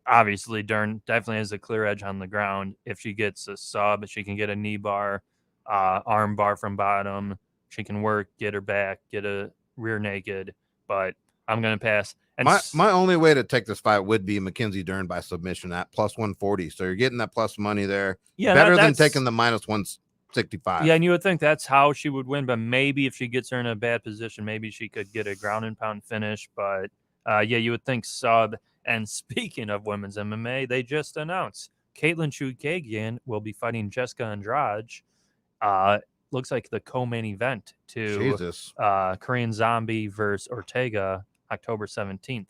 obviously Dern definitely has a clear edge on the ground. If she gets a sub, she can get a knee bar, arm bar from bottom. She can work, get her back, get a rear naked. But I'm gonna pass. And my only way to take this fight would be Mackenzie Dern by submission at plus 140. So you're getting that plus money there. Yeah, better than taking the minus 165. Yeah, and you would think that's how she would win, but maybe if she gets her in a bad position, maybe she could get a ground and pound finish. But yeah, you would think sub. And speaking of women's MMA, they just announced Caitlin Chukagian will be fighting Jessica Andrade. Looks like the co-main event to Korean Zombie versus Ortega, October 17th.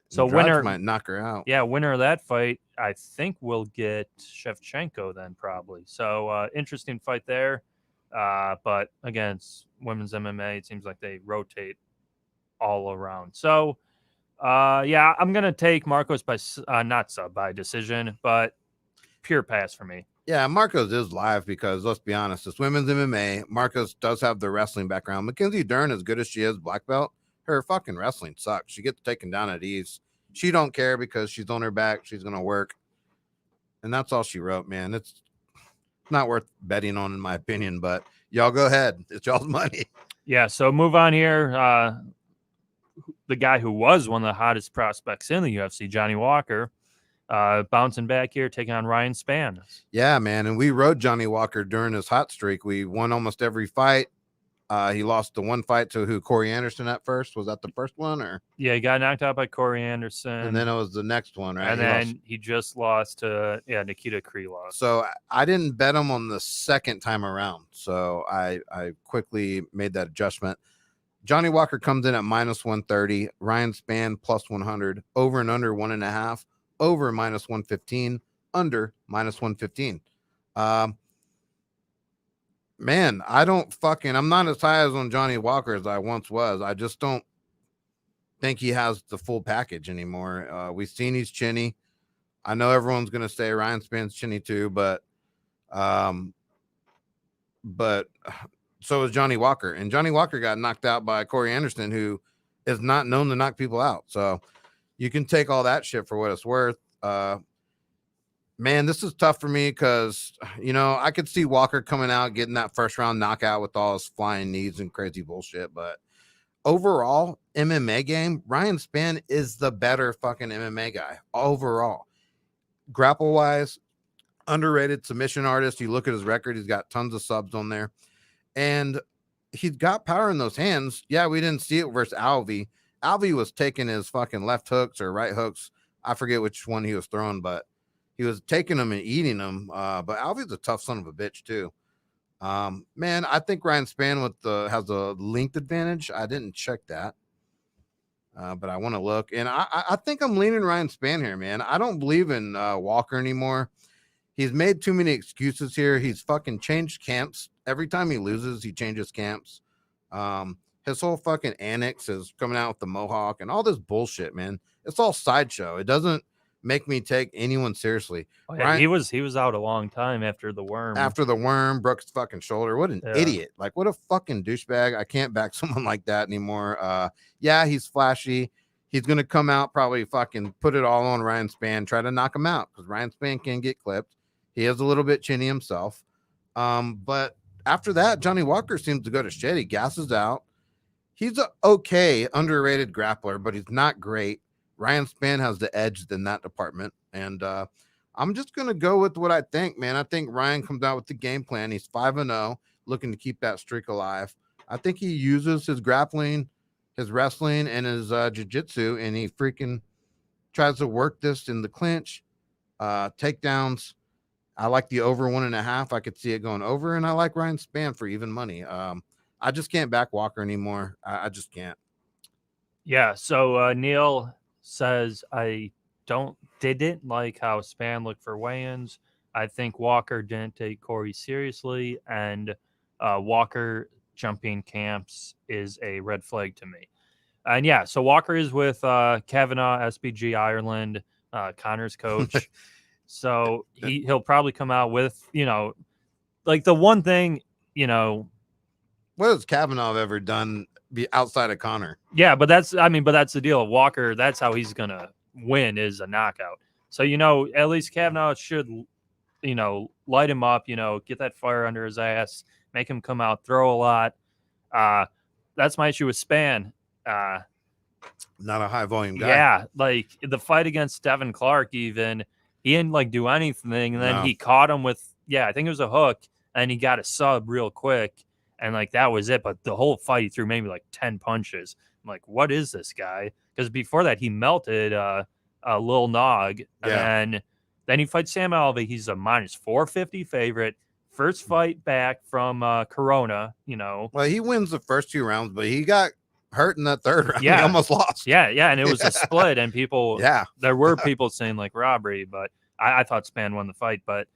So winner might knock her out. Yeah, winner of that fight, I think will get Shevchenko then probably. So interesting fight there. But again, it's women's MMA. It seems like they rotate all around. So yeah, I'm gonna take Marcos by not sub by decision, but pure pass for me. Yeah, Marcos is live because let's be honest, it's women's MMA. Marcos does have the wrestling background. Mackenzie Dern, as good as she is, black belt, her fucking wrestling sucks. She gets taken down at ease. She don't care because she's on her back. She's gonna work, and that's all she wrote, man. It's not worth betting on, in my opinion. But y'all go ahead. It's y'all's money. Yeah. So move on here. The guy who was one of the hottest prospects in the UFC, Johnny Walker, bouncing back here, taking on Ryan Spann. Yeah, man. And we rode Johnny Walker during his hot streak. We won almost every fight. He lost the one fight to Corey Anderson at first. Was that the first one? Or yeah, he got knocked out by Corey Anderson. And then it was the next one, right? And then he just lost to Nikita Krylov. So I didn't bet him on the second time around. So I quickly made that adjustment. Johnny Walker comes in at minus 130. Ryan Spann plus 100. Over and under 1.5. Over minus 115. Under minus 115. Man, I'm not as high as on Johnny Walker as I once was. I just don't think he has the full package anymore. We've seen he's chinny. I know everyone's going to say Ryan Spann's chinny too, but so is Johnny Walker. And Johnny Walker got knocked out by Corey Anderson, who is not known to knock people out. So you can take all that shit for what it's worth. Man, this is tough for me because, I could see Walker coming out, getting that first round knockout with all his flying knees and crazy bullshit. But overall, MMA game, Ryan Spann is the better fucking MMA guy overall. Grapple wise, underrated submission artist. You look at his record, he's got tons of subs on there. And he's got power in those hands. Yeah, we didn't see it versus Alvey. Alvey was taking his fucking left hooks or right hooks. I forget which one he was throwing, but he was taking them and eating them. But Alvey's a tough son of a bitch too. Man, I think Ryan Spann has a length advantage. I didn't check that, but I want to look. And I think I'm leaning Ryan Spann here, man. I don't believe in Walker anymore. He's made too many excuses here. He's fucking changed camps. Every time he loses, he changes camps. His whole fucking annex is coming out with the mohawk and all this bullshit, man. It's all sideshow. It doesn't make me take anyone seriously. Oh, yeah, he was out a long time after the worm. After the worm broke his fucking shoulder. What an idiot. Like, what a fucking douchebag. I can't back someone like that anymore. Yeah, he's flashy. He's going to come out, probably fucking put it all on Ryan Spann, try to knock him out because Ryan Spann can get clipped. He is a little bit chinny himself. But after that, Johnny Walker seems to go to shit. He gasses out. He's an okay, underrated grappler, but he's not great. Ryan Spann has the edge in that department. And I'm just going to go with what I think, man. I think Ryan comes out with the game plan. He's 5-0, looking to keep that streak alive. I think he uses his grappling, his wrestling, and his jiu-jitsu, and he freaking tries to work this in the clinch, takedowns. I like the over 1.5. I could see it going over, and I like Ryan Spann for even money. I just can't back Walker anymore. I just can't. Yeah. So Neil, says I didn't like how Span looked for weigh-ins. I think Walker didn't take Corey seriously, and Walker jumping camps is a red flag to me. And yeah, so Walker is with Kavanaugh, SBG Ireland, Connor's coach. So he'll probably come out with, like the one thing, what has Kavanaugh ever done outside of Connor? Yeah, but that's the deal. Walker, that's how he's gonna win, is a knockout. So at least Kavanaugh should, light him up. Get that fire under his ass, make him come out, throw a lot. That's my issue with Span. Not a high volume guy. Yeah, like the fight against Devin Clark, even he didn't like do anything, and then he caught him with I think it was a hook, and he got a sub real quick. And like that was it. But the whole fight, he threw maybe like 10 punches. I'm like, what is this guy? Because before that, he melted a Lil Nog. And then he fights Sam Alvey. He's a minus 450 favorite. First fight back from Corona, Well, he wins the first 2 rounds, but he got hurt in that 3rd round. Yeah. He almost lost. Yeah. And it was a split. And people, there were people saying like robbery, but I thought Span won the fight. But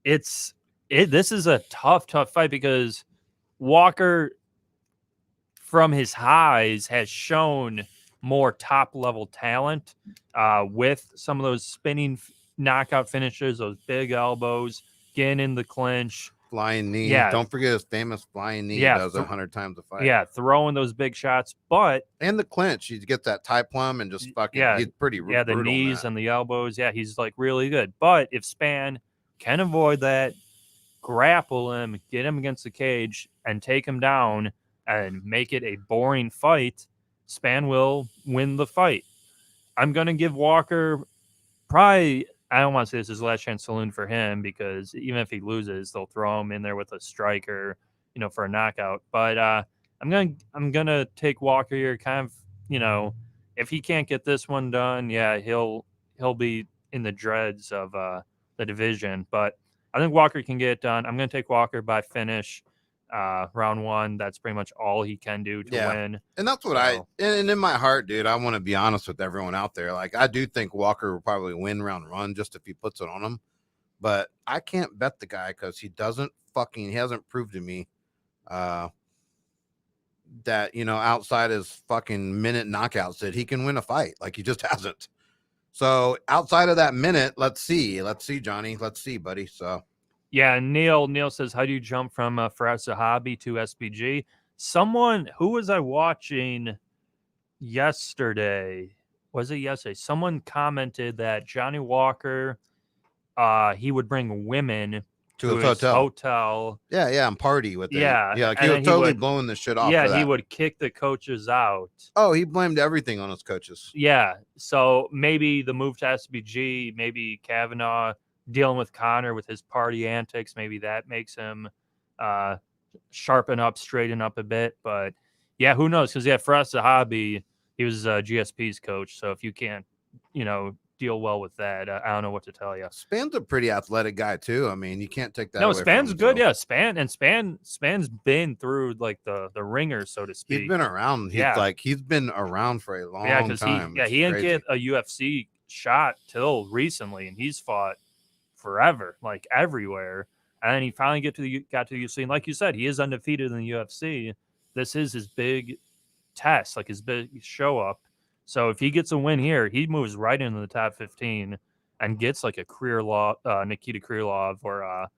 this is a tough fight because Walker, from his highs, has shown more top-level talent with some of those spinning knockout finishes, those big elbows, getting in the clinch. Flying knee. Yeah. Don't forget his famous flying knee. Yeah. He does 100 times a fight. Yeah, throwing those big shots. And the clinch. He gets that tie plum and just fucking, he's pretty brutal. Yeah, the knees and the elbows. Yeah, he's like really good. But if Span can avoid that, grapple him, get him against the cage, and take him down and make it a boring fight, Span will win the fight. I'm going to give Walker probably, I don't want to say this is last chance saloon for him, because even if he loses, they'll throw him in there with a striker, for a knockout. But I'm going to take Walker here, kind of, if he can't get this one done, he'll be in the dreads of the division. But I think Walker can get it done. I'm going to take Walker by finish, round 1. That's pretty much all he can do to win. And that's what and in my heart, dude, I want to be honest with everyone out there. Like, I do think Walker will probably win round 1 just if he puts it on him. But I can't bet the guy because he hasn't proved to me that, outside his fucking minute knockouts that he can win a fight. Like, he just hasn't. So outside of that minute, let's see, Johnny. Let's see, buddy. So, yeah, Neil says, how do you jump from Faraz Zahabi to SPG? Someone, who was I watching yesterday? Was it yesterday? Someone commented that Johnny Walker, he would bring women to his hotel. Yeah, and party with them. Yeah. Like he was totally blowing this shit off. Yeah, he would kick the coaches out. Oh, he blamed everything on his coaches. Yeah, so maybe the move to SBG, maybe Kavanaugh dealing with Connor with his party antics, maybe that makes him straighten up a bit. But yeah, who knows? Because for us, the hobby, he was GSP's coach. So if you can't, deal well with that, I don't know what to tell you. Span's a pretty athletic guy too. I mean, you can't take that. No, away Span's from good. Yeah, Span's been through like the ringer, so to speak. He's been around. He's been around for a long time. He didn't get a UFC shot till recently, and he's fought forever, like everywhere. And then he finally got to the UFC, and like you said, he is undefeated in the UFC. This is his big test, like his big show up. So if he gets a win here, he moves right into the top 15 and gets like a Nikita Krylov or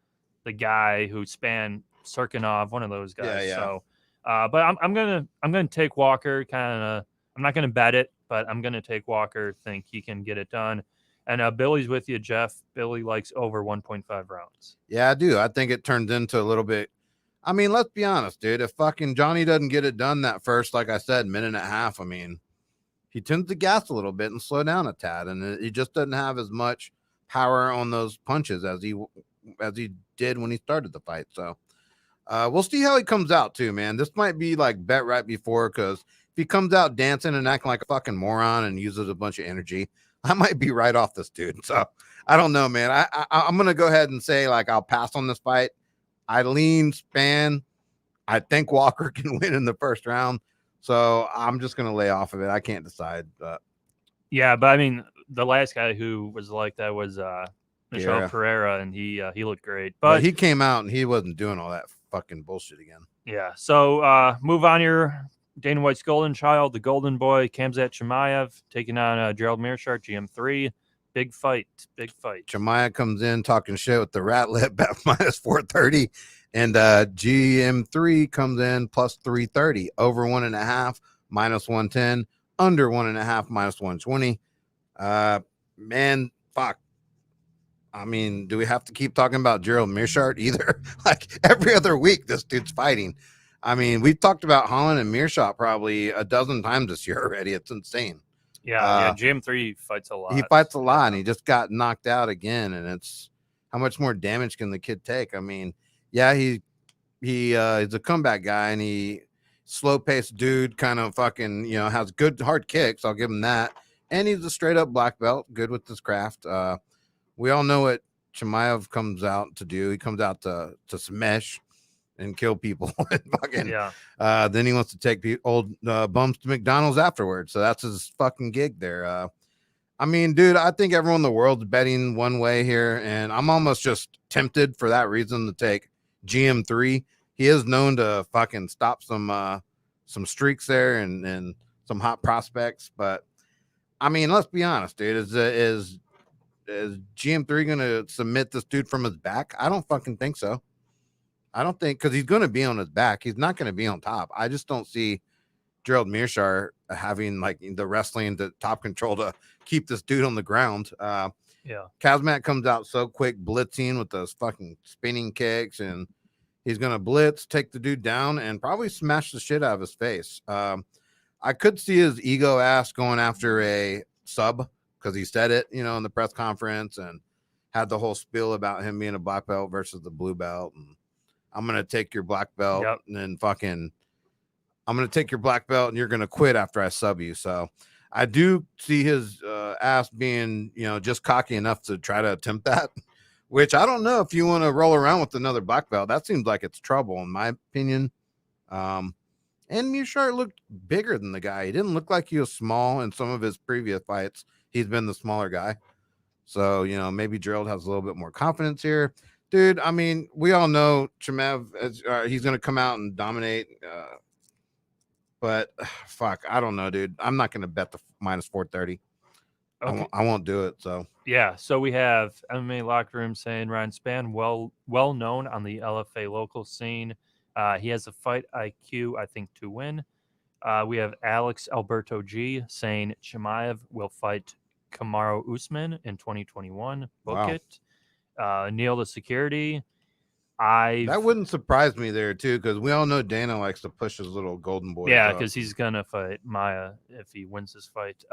the guy who Span Serkinov, one of those guys. Yeah. So, but I'm gonna take Walker. I'm not gonna bet it, but I'm gonna take Walker. Think he can get it done. And Billy's with you, Jeff. Billy likes over 1.5 rounds. Yeah, I do. I think it turns into a little bit. I mean, let's be honest, dude. If fucking Johnny doesn't get it done that first, like I said, minute and a half, I mean, he tends to gas a little bit and slow down a tad, and he just doesn't have as much power on those punches as he did when he started the fight. So we'll see how he comes out too, man. This might be like bet right before, because if he comes out dancing and acting like a fucking moron and uses a bunch of energy, I might be right off this dude. So I don't know, man. I'm gonna go ahead and say like I'll pass on this fight. I lean Span. I think Walker can win in the first round. So I'm just going to lay off of it. I can't decide. But Yeah, but I mean, the last guy who was like that was Michelle Guerra. Pereira, and he looked great. But But he came out and he wasn't doing all that fucking bullshit again. yeah, so move on here. Dana White's golden child, the golden boy, Khamzat Chimaev, taking on Gerald Meerschaert, GM3. Big fight. Chimaev comes in talking shit with the rat lip at minus 430. And GM3 comes in plus 330. Over 1.5, minus 110. Under 1.5, minus 120. Man, fuck. I mean, do we have to keep talking about Gerald Meerschaert either? Like every other week, this dude's fighting. I mean, we've talked about Holland and Meerschaert probably a dozen times this year already. It's insane. Yeah, GM3 fights a lot. He fights a lot, and he just got knocked out again. And it's how much more damage can the kid take? I mean, yeah, he's a comeback guy, and he slow paced dude, kind of fucking, has good hard kicks. I'll give him that. And he's a straight up black belt, good with his craft. We all know what Chimaev comes out to do. He comes out to smash and kill people. And fucking, then he wants to take old bums to McDonald's afterwards. So that's his fucking gig there. I mean, dude, I think everyone in the world's betting one way here, and I'm almost just tempted for that reason to take GM3. He is known to fucking stop some streaks there and some hot prospects. But I mean, let's be honest, dude. Is GM3 going to submit this dude from his back? I don't fucking think so. I don't think, because he's going to be on his back. He's not going to be on top. I just don't see Gerald Meerschaert having like the wrestling, the top control to keep this dude on the ground. Khamzat comes out so quick, blitzing with those fucking spinning kicks, and he's going to blitz, take the dude down, and probably smash the shit out of his face. I could see his ego ass going after a sub, because he said it, in the press conference and had the whole spiel about him being a black belt versus the blue belt. And I'm going to take your black belt and then I'm going to take your black belt and you're going to quit after I sub you. So I do see his ass being, just cocky enough to try to attempt that, which I don't know if you want to roll around with another black belt. That seems like it's trouble in my opinion. And Meerschaert looked bigger than the guy. He didn't look like he was small in some of his previous fights. He's been the smaller guy. So, maybe Gerald has a little bit more confidence here. Dude, I mean, we all know Chimaev, he's going to come out and dominate. But, fuck, I don't know, dude. I'm not going to bet the minus 430. Okay. I won't do it, so. Yeah, so we have MMA Locker Room saying Ryan Spann, well known on the LFA local scene. He has a fight IQ, I think, to win. We have Alex Alberto G saying Chimaev will fight Kamaru Usman in 2021. Book it. Neil the Security. That wouldn't surprise me there too, because we all know Dana likes to push his little golden boy. Yeah, because he's gonna fight Maya if he wins this fight.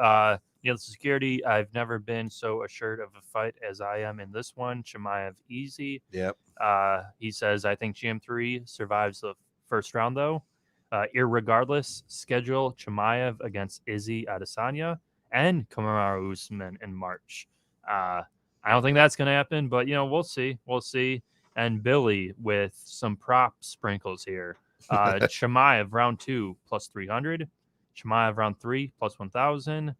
Neil the Security. I've never been so assured of a fight as I am in this one. Chimaev easy. Yep. He says I think GM3 survives the first round though. Irregardless, schedule Chimaev against Izzy Adesanya and Kamaru Usman in March. I don't think that's going to happen, but, we'll see. We'll see. And Billy with some prop sprinkles here. Chimaev round 2 plus 300. Chimaev round 3 plus 1,000.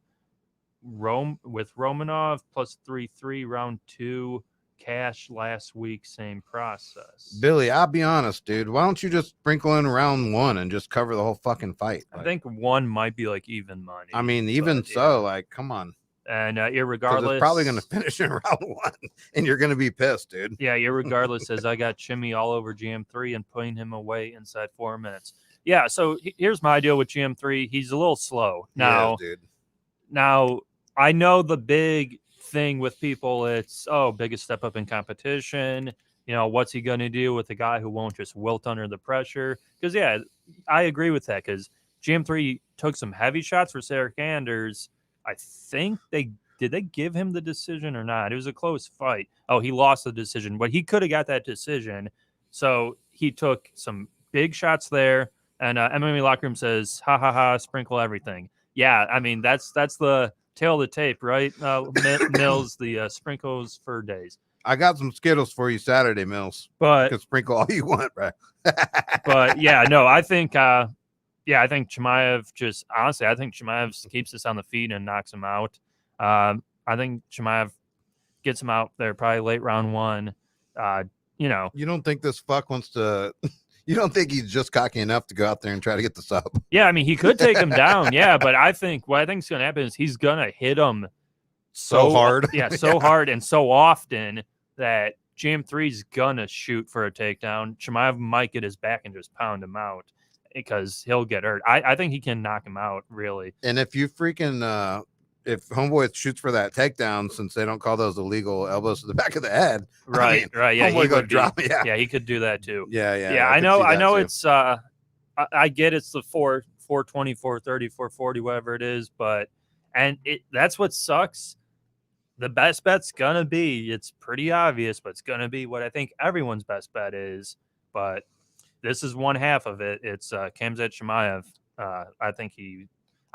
With Romanov plus 3-3 round 2. Cash last week, same process. Billy, I'll be honest, dude. Why don't you just sprinkle in round 1 and just cover the whole fucking fight? I think 1 might be like even money. I mean, even so, like, come on. And irregardless, it's probably going to finish in round 1, and you're going to be pissed, dude. Yeah, irregardless, says I got Chimmy all over GM3 and putting him away inside 4 minutes. Yeah, so here's my deal with GM3. He's a little slow now. Yeah, dude. Now I know the big thing with people, it's biggest step up in competition. What's he going to do with a guy who won't just wilt under the pressure? Because I agree with that, because GM3 took some heavy shots for Sarah Anders. I think they give him the decision or not. It was a close fight. He lost the decision, but he could have got that decision. So he took some big shots there, and MMA Locker Room says ha ha ha, sprinkle everything. Yeah, I mean that's the tail of the tape, right? Mills, the sprinkles for days. I got some Skittles for you Saturday, Mills. But you can sprinkle all you want, right? But I think Chimaev I think Chimaev keeps us on the feet and knocks him out. I think Chimaev gets him out there probably late round 1. You know, You don't think this fuck wants to? You don't think he's just cocky enough to go out there and try to get the sub? yeah, I mean, he could take him down, yeah, but I think what I think is going to happen is he's going to hit him So hard. yeah, so hard and so often that GM3's going to shoot for a takedown. Chimaev might get his back and just pound him out because he'll get hurt. I think he can knock him out, really. And if you freaking if homeboy shoots for that takedown, since they don't call those illegal elbows to the back of the head, Right, right, yeah, homeboy go drop. Yeah, he could do that too. Yeah. I know. Too. It's I get it's the 420, 430, 440, whatever it is, but that's what sucks. The best bet's gonna be, it's pretty obvious, but it's gonna be what I think everyone's best bet is. But this is one half of it. It's Khamzat Chimaev.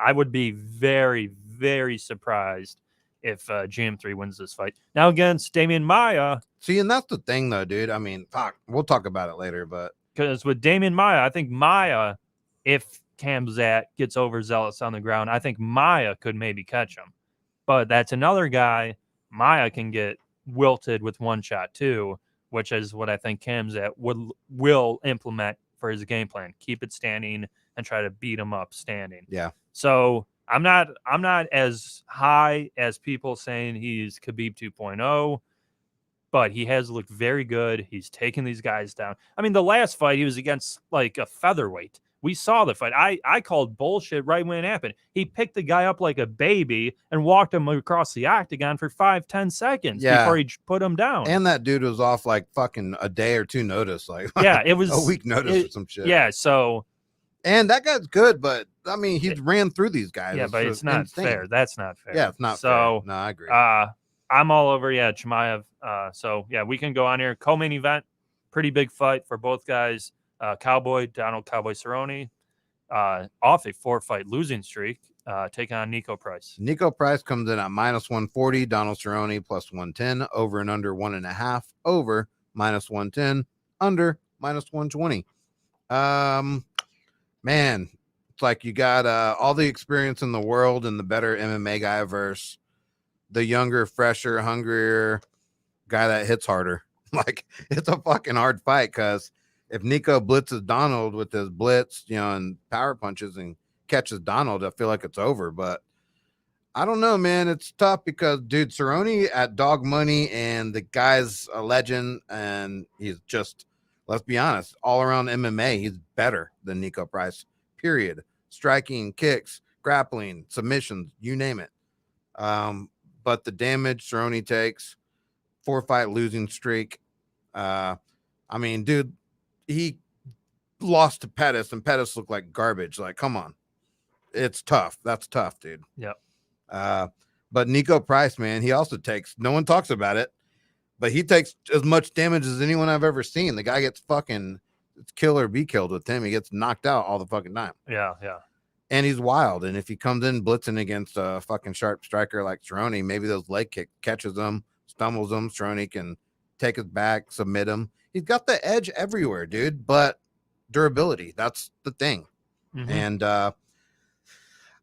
I would be very, very surprised if GM3 wins this fight. Now against Damon Maia. See, and that's the thing, though, dude. I mean, fuck, we'll talk about it later, but because with Damon Maia, I think Maia, if Khamzat gets overzealous on the ground, I think Maia could maybe catch him. But that's another guy. Maia can get wilted with one shot too, which is what I think Khamzat will implement for his game plan. Keep it standing and try to beat him up standing. Yeah. So I'm not as high as people saying he's Khabib 2.0, but he has looked very good. He's taken these guys down. I mean, the last fight he was against like a featherweight. We saw the fight. I called bullshit right when it happened. He picked the guy up like a baby and walked him across the octagon for 5-10 seconds before he put him down. And that dude was off like fucking a day or two notice. Like, yeah, it was a week notice or some shit. Yeah, so. And that guy's good, but I mean, he ran through these guys. Yeah, but it's not fair. That's not fair. Yeah, it's not fair. No, I agree. I'm all over, Chimaev. So, yeah, we can go on here. Co-main event, pretty big fight for both guys. Donald Cowboy Cerrone, off a 4-fight losing streak, taking on Nico Price. Nico Price comes in at -140. Donald Cerrone +110. Over and under 1.5. Over -110. Under -120. Man, it's like you got all the experience in the world and the better MMA guy versus the younger, fresher, hungrier guy that hits harder. Like, it's a fucking hard fight because if Nico blitzes Donald with his blitz, and power punches and catches Donald, I feel like it's over. But I don't know, man. It's tough because, dude, Cerrone at dog money, and the guy's a legend, and he's just, let's be honest, all around MMA, he's better than Nico Price, period. Striking, kicks, grappling, submissions, you name it. But the damage Cerrone takes, 4-fight losing streak. I mean, dude, he lost to Pettis, and Pettis looked like garbage. Like, come on. It's tough. That's tough, dude. Yep. But Nico Price, man, he also takes, no one talks about it, but he takes as much damage as anyone I've ever seen. The guy gets fucking, it's kill or be killed with him. He gets knocked out all the fucking time. Yeah. And he's wild. And if he comes in blitzing against a fucking sharp striker like Cerrone, maybe those leg kick catches him, stumbles him. Cerrone can take his back, submit him. He's got the edge everywhere, dude. But durability, that's the thing. Mm-hmm. And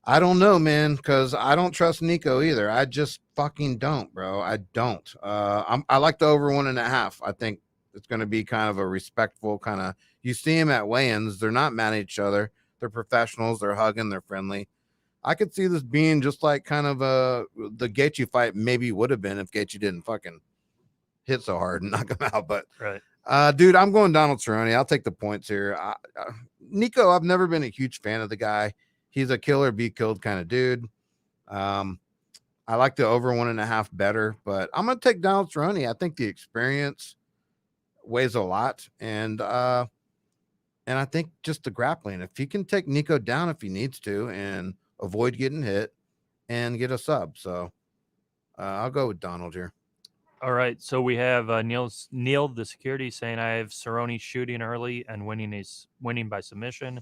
I don't know, man, because I don't trust Nico either. I just fucking don't, bro. I don't. I like the over 1.5. I think it's going to be kind of a respectful kind of. You see him at weigh-ins. They're not mad at each other. They're professionals. They're hugging. They're friendly. I could see this being just like kind of the Gaethje fight maybe would have been if Gaethje didn't fucking hit so hard and knock him out. But right, dude, I'm going Donald Cerrone. I'll take the points here. Nico, I've never been a huge fan of the guy. He's a killer, be killed kind of dude. I like the over 1.5 better, but I'm gonna take Donald Cerrone. I think the experience weighs a lot, and I think just the grappling. If he can take Nico down if he needs to, and avoid getting hit, and get a sub, so I'll go with Donald here. All right, so we have Neil the security saying I have Cerrone shooting early and winning by submission.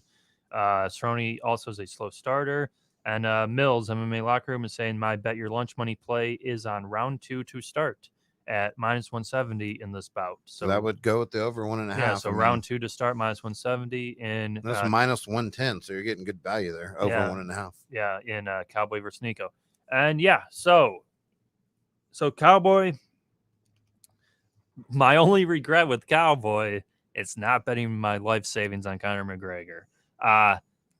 Cerrone also is a slow starter. And Mills, MMA Locker Room, is saying my bet your lunch money play is on round 2 to start at -170 in this bout. So that would go with the over 1.5. Yeah, so round 2 to start -170 in that's -110, so you're getting good value there over 1.5. Yeah, in Cowboy versus Nico. And yeah, so Cowboy, my only regret with Cowboy, it's not betting my life savings on Conor McGregor.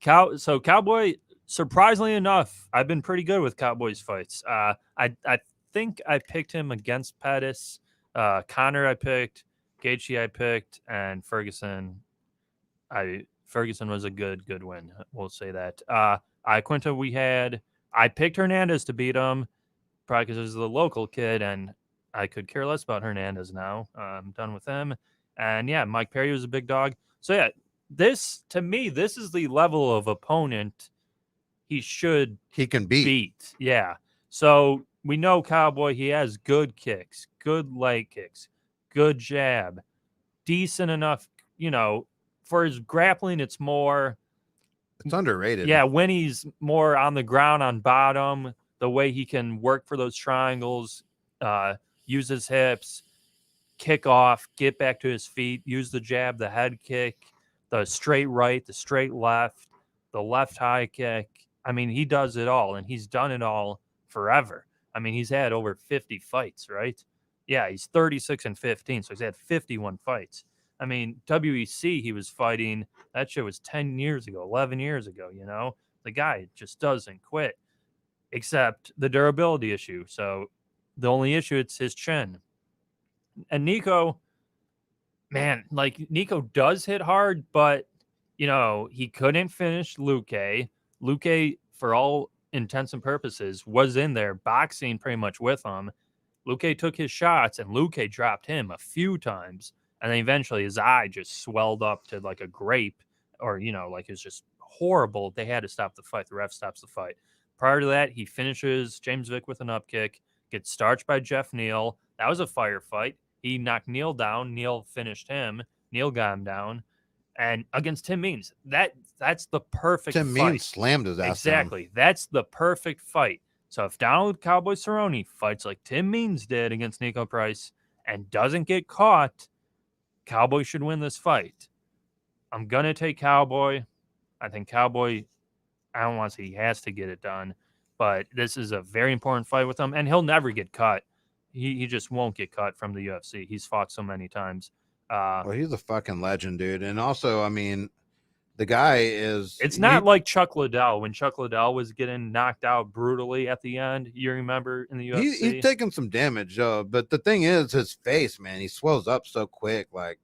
Cowboy, surprisingly enough, I've been pretty good with Cowboy's fights. I think I picked him against Pettis. Conor I picked, Gaethje I picked, and Ferguson. Ferguson was a good win. We'll say that. Quinta I picked Hernandez to beat him, probably because it was the local kid, and I could care less about Hernandez now. I'm done with him. And yeah, Mike Perry was a big dog. So yeah, to me, this is the level of opponent he can beat. Yeah. So we know Cowboy, he has good kicks, good leg kicks, good jab, decent enough, for his grappling, it's underrated. Yeah, when he's more on the ground on bottom, the way he can work for those triangles, use his hips, kick off, get back to his feet, use the jab, the head kick, the straight right, the straight left, the left high kick. I mean, he does it all, and he's done it all forever. I mean, he's had over 50 fights, right? Yeah, he's 36-15, so he's had 51 fights. I mean, WEC, he was fighting, that shit was 10 years ago, 11 years ago, The guy just doesn't quit, except the durability issue. So the only issue, it's his chin. And Nico, man, like Nico does hit hard, but he couldn't finish Luque. Luque, for all intents and purposes, was in there boxing pretty much with him. Luque took his shots, and Luque dropped him a few times, and then eventually his eye just swelled up to like a grape, or like it was just horrible. They had to stop the fight. The ref stops the fight. Prior to that, he finishes James Vick with an up kick, gets starched by Jeff Neal. That was a firefight. He knocked Neal down. Neal finished him. Neal got him down. And against Tim Means, that's the perfect Tim fight. Means slammed his ass Exactly. down. That's the perfect fight. So if Donald Cowboy Cerrone fights like Tim Means did against Nico Price and doesn't get caught, Cowboy should win this fight. I'm going to take Cowboy. I think Cowboy, I don't want to say he has to get it done, but this is a very important fight with him, and he'll never get cut. He just won't get cut from the UFC. He's fought so many times. Well, he's a fucking legend, dude. And also, I mean, the guy is... It's not like Chuck Liddell, when Chuck Liddell was getting knocked out brutally at the end. You remember in the UFC? He's taking some damage, but the thing is, his face, man, he swells up so quick. Like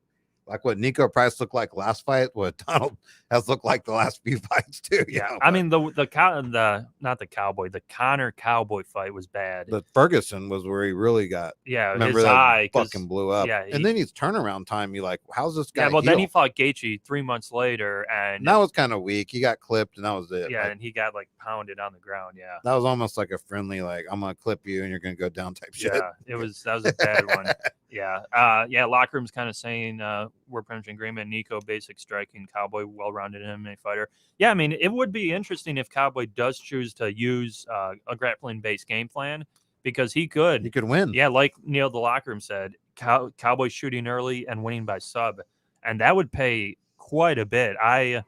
what Nico Price looked like last fight, what Donald has looked like the last few fights too. Yeah, I mean not the Cowboy, the Conor Cowboy fight was bad. The Ferguson was where he really got. Yeah, remember his that eye fucking blew up. Yeah, and then his turnaround time. You like, how's this guy? Yeah, well, then he fought Gaethje 3 months later, and that was kind of weak. He got clipped, and that was it. Yeah, and he got like pounded on the ground. Yeah, that was almost like a friendly, like I'm gonna clip you and you're gonna go down type shit. Yeah, that was a bad one. Yeah, locker room's kind of saying we're pretty much in agreement. Nico, basic striking, Cowboy, well-rounded MMA fighter. Yeah, I mean, it would be interesting if Cowboy does choose to use a grappling-based game plan, because he could win. Yeah, like Neil the locker room said, Cowboy shooting early and winning by sub, and that would pay quite a bit. I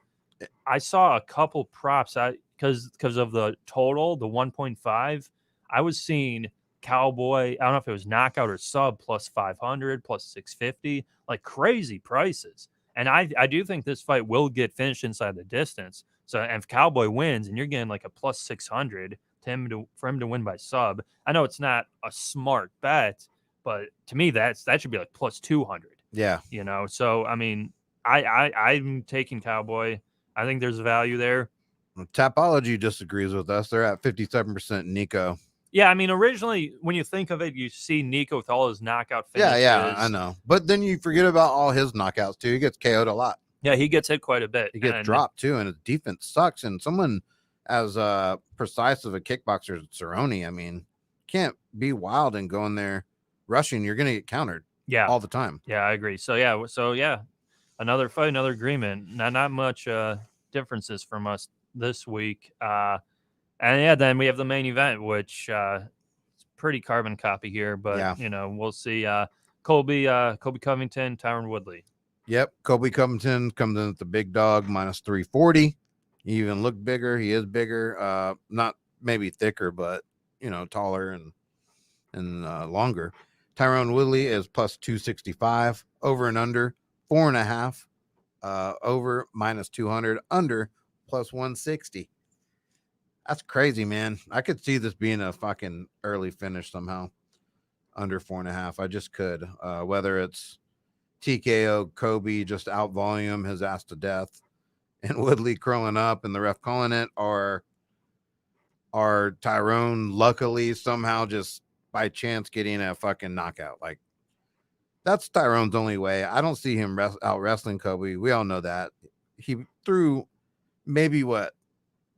saw a couple props because of the total, the 1.5. I was seeing Cowboy, I don't know if it was knockout or sub, plus 500, plus 650, like crazy prices. And I do think this fight will get finished inside the distance. So, and if Cowboy wins and you're getting like a plus 600 for him to win by sub, I know it's not a smart bet, but to me, that should be like plus 200. Yeah. So, I mean, I'm taking Cowboy. I think there's value there. Tapology disagrees with us. They're at 57% Nico. Yeah, I mean, originally, when you think of it, you see Nico with all his knockout finishes. Yeah, I know. But then you forget about all his knockouts, too. He gets KO'd a lot. Yeah, he gets hit quite a bit. He gets dropped, too, and his defense sucks. And someone as precise of a kickboxer as Cerrone, I mean, can't be wild and go in there rushing. You're going to get countered all the time. Yeah, I agree. So, yeah, another fight, another agreement. Not much differences from us this week. And yeah, then we have the main event, which it's pretty carbon copy here, but we'll see. Colby Covington, Taran Woodley. Yep, Colby Covington comes in at the big dog, minus 340. He even looked bigger. He is bigger, not maybe thicker, but taller and longer. Tyrone Woodley is plus 265, over and under 4.5, over minus 200, under plus 160. That's crazy, man. I could see this being a fucking early finish somehow. Under 4.5. I just could. Whether it's TKO, Kobe just out volume his ass to death, and Woodley curling up and the ref calling it, or Tyrone luckily somehow just by chance getting a fucking knockout. Like, that's Tyrone's only way. I don't see him out wrestling Kobe. We all know that. He threw maybe what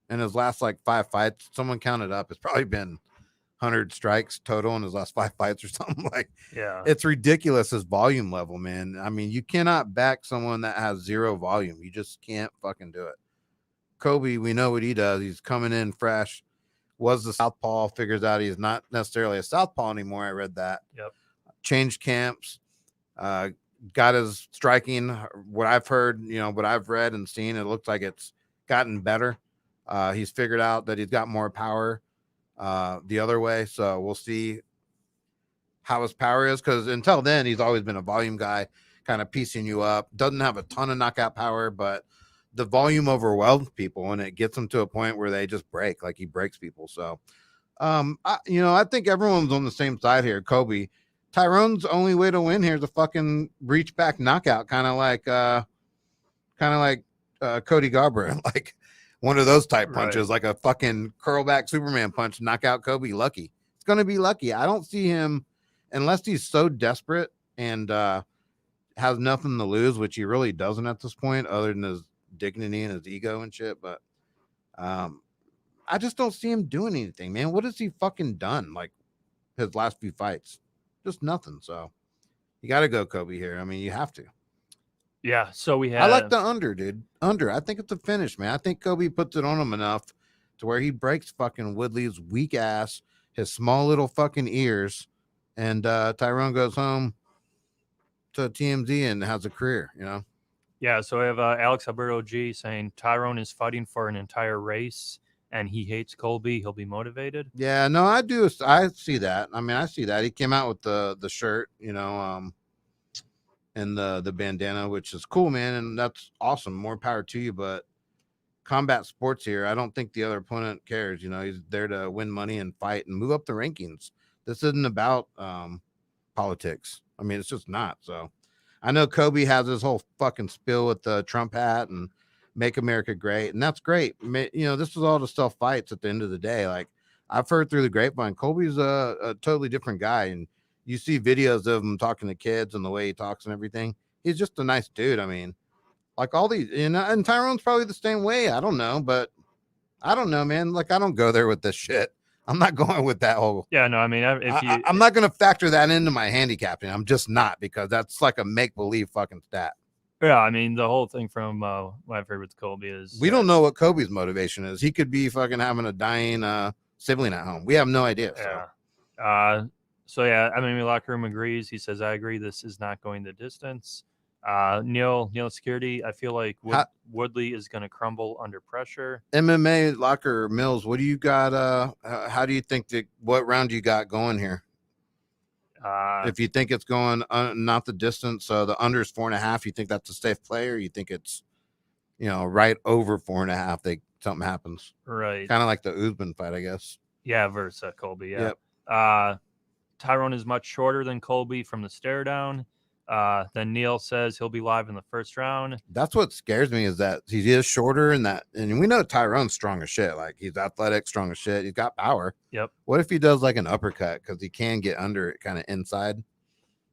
in his last like 5 fights, someone counted up, it's probably been 100 strikes total in his last 5 fights or something. Like, Yeah, it's ridiculous, his volume level, man. I mean, you cannot back someone that has zero volume. You just can't fucking do it. Kobe, we know what he does. He's coming in fresh. Was the southpaw, figures out he's not necessarily a southpaw anymore. I read that. Yep. Changed camps, got his striking. What I've heard, what I've read and seen, it looks like it's gotten better. He's figured out that he's got more power the other way. So we'll see how his power is, because until then, he's always been a volume guy, kind of piecing you up. Doesn't have a ton of knockout power, but the volume overwhelms people, and it gets them to a point where they just break, like he breaks people. So, I think everyone's on the same side here. Kobe, Tyrone's only way to win here is a fucking reach back knockout, kind of like Cody Garbrandt, like one of those type punches, like a fucking curl back Superman punch, knock out Kobe. Lucky. It's going to be lucky. I don't see him unless he's so desperate and has nothing to lose, which he really doesn't at this point, other than his dignity and his ego and shit. But I just don't see him doing anything, man. What has he fucking done? Like his last few fights, just nothing. So you got to go Kobe here. I mean, you have to. Yeah. So we have. I like the under, dude. Under. I think it's a finish, man. I think Kobe puts it on him enough to where he breaks fucking Woodley's weak ass, his small little fucking ears, and Tyrone goes home to TMZ and has a career, Yeah, so I have Alex Alberto G saying Tyrone is fighting for an entire race and he hates Colby. He'll be motivated. Yeah, no, I do. I see that. I mean, I see that. He came out with the shirt, and the bandana, which is cool, man, and that's awesome. More power to you. But combat sports here, I don't think the other opponent cares. He's there to win money and fight and move up the rankings. This isn't about politics. I mean, it's just not. So I know Kobe has his whole fucking spill with the Trump hat and make America great. And that's great. This is all to sell fights at the end of the day. Like, I've heard through the grapevine, Kobe's a totally different guy. And you see videos of him talking to kids and the way he talks and everything. He's just a nice dude. I mean, like all these, and Tyrone's probably the same way. I don't know, but I don't know, man. Like, I don't go there with this shit. I'm not going with that whole. Yeah, no, I mean, I'm not going to factor that into my handicapping. I'm just not, because that's like a make believe fucking stat. Yeah, I mean, the whole thing from what I've heard with Colby is we don't know what Kobe's motivation is. He could be fucking having a dying sibling at home. We have no idea. Yeah. So yeah, I mean, the locker room agrees. He says, "I agree. This is not going the distance." Neil Security, I feel like Woodley is going to crumble under pressure. MMA Locker Mills, what do you got? How do you think what round you got going here? If you think it's going not the distance, so the under is 4.5, you think that's a safe play, or you think it's right over 4.5? Something happens, right? Kind of like the Usman fight, I guess. Yeah, versus Colby. Yeah. Yep. Tyrone is much shorter than Colby from the stare down. Then Neil says he'll be live in the first round. That's what scares me, is that he is shorter, and we know Tyrone's strong as shit. Like, he's athletic, strong as shit. He's got power. Yep. What if he does like an uppercut, because he can get under it kind of inside?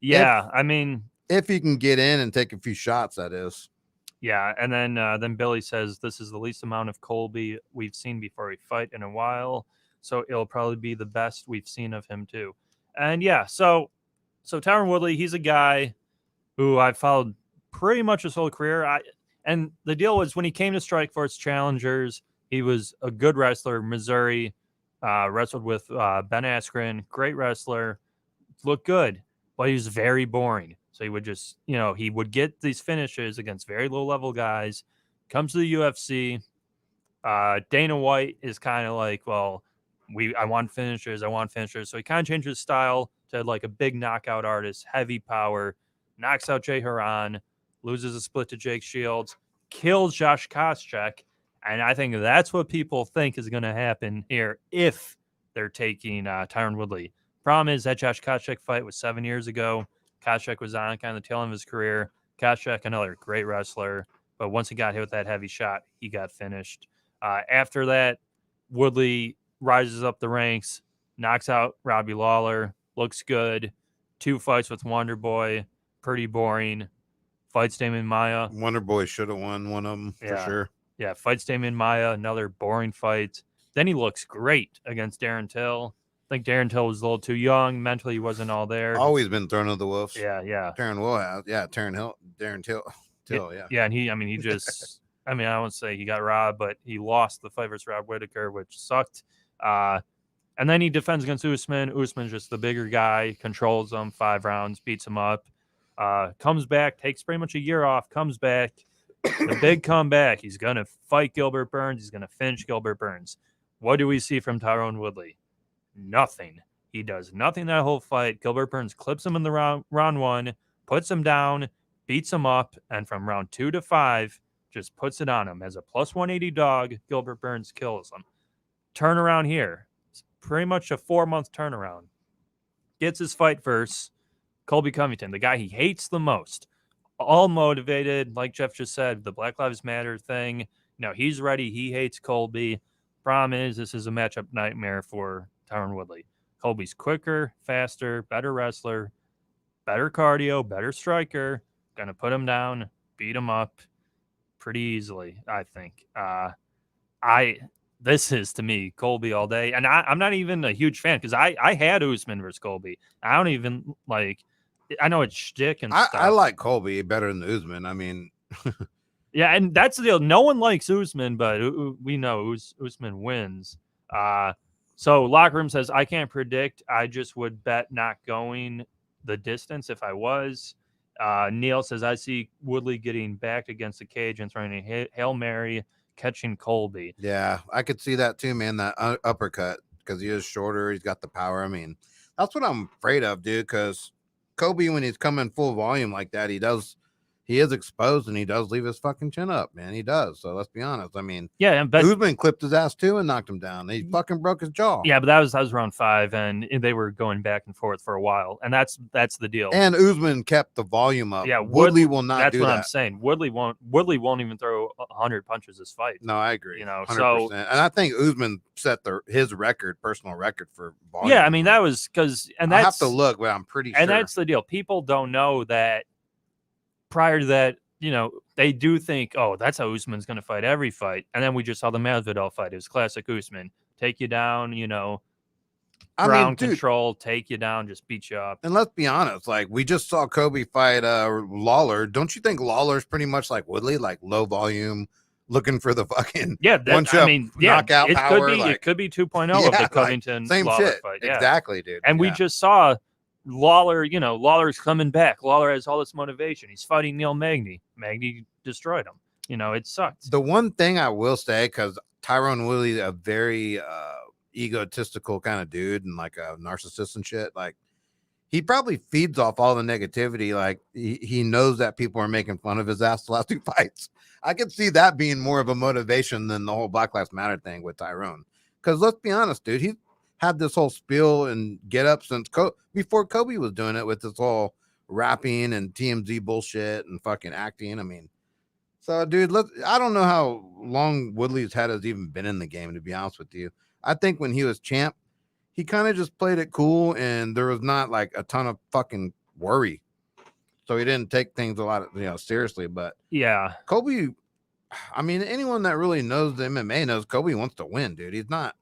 Yeah, I mean, if he can get in and take a few shots, that is. Yeah, and then Billy says this is the least amount of Colby we've seen before we fight in a while, so it'll probably be the best we've seen of him too. And yeah, so Taran Woodley, he's a guy who I've followed pretty much his whole career. And the deal was, when he came to Strikeforce Challengers, he was a good wrestler. Missouri, wrestled with Ben Askren, great wrestler, looked good, but he was very boring. So he would just, he would get these finishes against very low level guys. Comes to the UFC. Dana White is kind of like, well, I want finishers. So he kind of changed his style to like a big knockout artist, heavy power, knocks out Jay Haran, loses a split to Jake Shields, kills Josh Koscheck. And I think that's what people think is going to happen here if they're taking Tyron Woodley. Problem is that Josh Koscheck fight was 7 years ago. Koscheck was on kind of the tail end of his career. Koscheck, another great wrestler, but once he got hit with that heavy shot, he got finished. After that, Woodley rises up the ranks, knocks out Robbie Lawler, looks good. 2 fights with Wonder Boy, pretty boring. Fights Damon Maya. Wonder Boy should have won one of them for sure. Yeah, fights Damon Maya, another boring fight. Then he looks great against Darren Till. I think Darren Till was a little too young. Mentally, he wasn't all there. Always been thrown to the wolves. Yeah. Darren Will has. Yeah, Darren Till. Yeah. Yeah, and he just, I won't say he got robbed, but he lost the fight versus Rob Whitaker, which sucked. And then he defends against Usman. Usman's just the bigger guy, controls him, 5 rounds, beats him up. Comes back, takes pretty much a year off, comes back. The big comeback. He's going to fight Gilbert Burns. He's going to finish Gilbert Burns. What do we see from Taran Woodley? Nothing. He does nothing that whole fight. Gilbert Burns clips him in the round 1, puts him down, beats him up, and from round 2 to 5, just puts it on him. As a plus 180 dog, Gilbert Burns kills him. Turnaround here. It's pretty much a 4-month turnaround. Gets his fight versus Colby Covington, the guy he hates the most. All motivated, like Jeff just said, the Black Lives Matter thing. He's ready. He hates Colby. Problem is, this is a matchup nightmare for Taran Woodley. Colby's quicker, faster, better wrestler, better cardio, better striker. Gonna put him down, beat him up pretty easily, I think. This is, to me, Colby all day. And I'm not even a huge fan because I had Usman versus Colby. I don't even like. I know it's shtick and stuff. I like Colby better than Usman. Yeah, and that's the deal. No one likes Usman, but we know Usman wins. So Locker Room says, I can't predict. I just would bet not going the distance if I was. Neil says, I see Woodley getting backed against the cage and throwing a Hail Mary, catching Colby. Yeah, I could see that too, man, that uppercut, because he is shorter. He's got the power. That's what I'm afraid of, dude, because Colby, when he's coming full volume like that, he is exposed and he does leave his fucking chin up, man. He does. So let's be honest. Yeah, but Usman clipped his ass too and knocked him down. He fucking broke his jaw. Yeah, but that was round 5, and they were going back and forth for a while, and that's the deal. And Usman kept the volume up. Yeah, Woodley will not. That's do what that. I'm saying. Woodley won't even throw 100 punches this fight. No, I agree. 100%. So, and I think Usman set his personal record for volume. Yeah, that was because, and that's, I have to look, but I'm pretty sure. And that's the deal. People don't know that prior to that. They do think, oh, that's how Usman's going to fight every fight. And then we just saw the Masvidal fight. It was classic Usman. Take you down, ground control, take you down, just beat you up. And let's be honest, we just saw Kobe fight Lawler. Don't you think Lawler's pretty much like Woodley, like low volume, looking for the fucking knockout power? It could be 2.0 of the Covington same Lawler shit. fight. Yeah. Exactly, dude. And we just saw Lawler, Lawler's coming back. Lawler has all this motivation. He's fighting Neil Magny. Magny destroyed him. It sucked. The one thing I will say, because Taran Woodley, a very egotistical kind of dude and like a narcissist and shit, he probably feeds off all the negativity. He knows that people are making fun of his ass the last 2 fights. I could see that being more of a motivation than the whole Black Lives Matter thing with Tyrone. Because let's be honest, dude, he's had this whole spiel and get up since before Kobe was doing it with this whole rapping and TMZ bullshit and fucking acting. So dude, I don't know how long Woodley's head has even been in the game, to be honest with you. I think when he was champ, he kind of just played it cool and there was not a ton of fucking worry. So he didn't take things a lot seriously. But yeah, Kobe, anyone that really knows the MMA knows Kobe wants to win, dude. He's not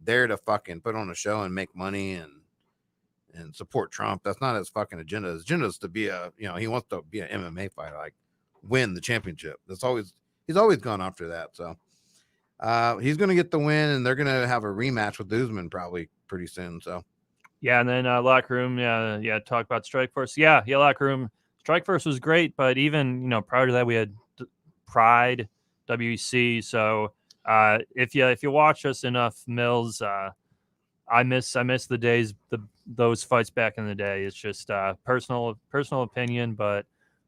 there to fucking put on a show and make money and support Trump. That's not his fucking agenda. His agenda is to be he wants to be an MMA fighter, win the championship. He's always gone after that. So he's gonna get the win, and they're gonna have a rematch with Usman probably pretty soon. So yeah, and then Locker Room, talk about Strikeforce. Yeah, Locker Room. Strikeforce was great, but even prior to that we had Pride, WEC. So if you watch us enough, Mills, I miss the days, those fights back in the day. It's just personal opinion, but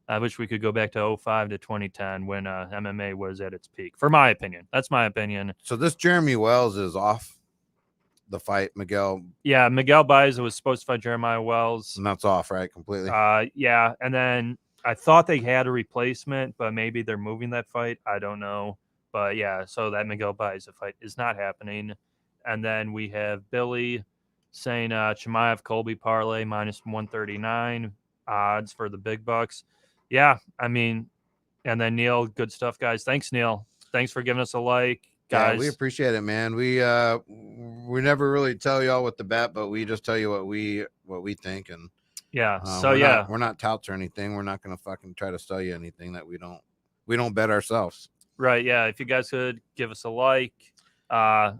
I wish we could go back to 05 to 2010 when MMA was at its peak. For my opinion, that's my opinion. So this Jeremy Wells is off the fight, Miguel. Yeah, Miguel Baeza was supposed to fight Jeremiah Wells. And that's off, right? Completely. Yeah, and then I thought they had a replacement, but maybe they're moving that fight. I don't know. But yeah, so that Miguel Baeza fight is not happening. And then we have Billy saying Chimaev Colby parlay minus 139 odds for the big bucks. Yeah, I mean, and then Neil, good stuff, guys. Thanks, Neil. Thanks for giving us a like, guys. Yeah, we appreciate it, man. We never really tell y'all what to bet, but we just tell you what we think. And yeah, we're not touts or anything. We're not gonna fucking try to sell you anything that we don't bet ourselves. Right. Yeah. If you guys could give us a like,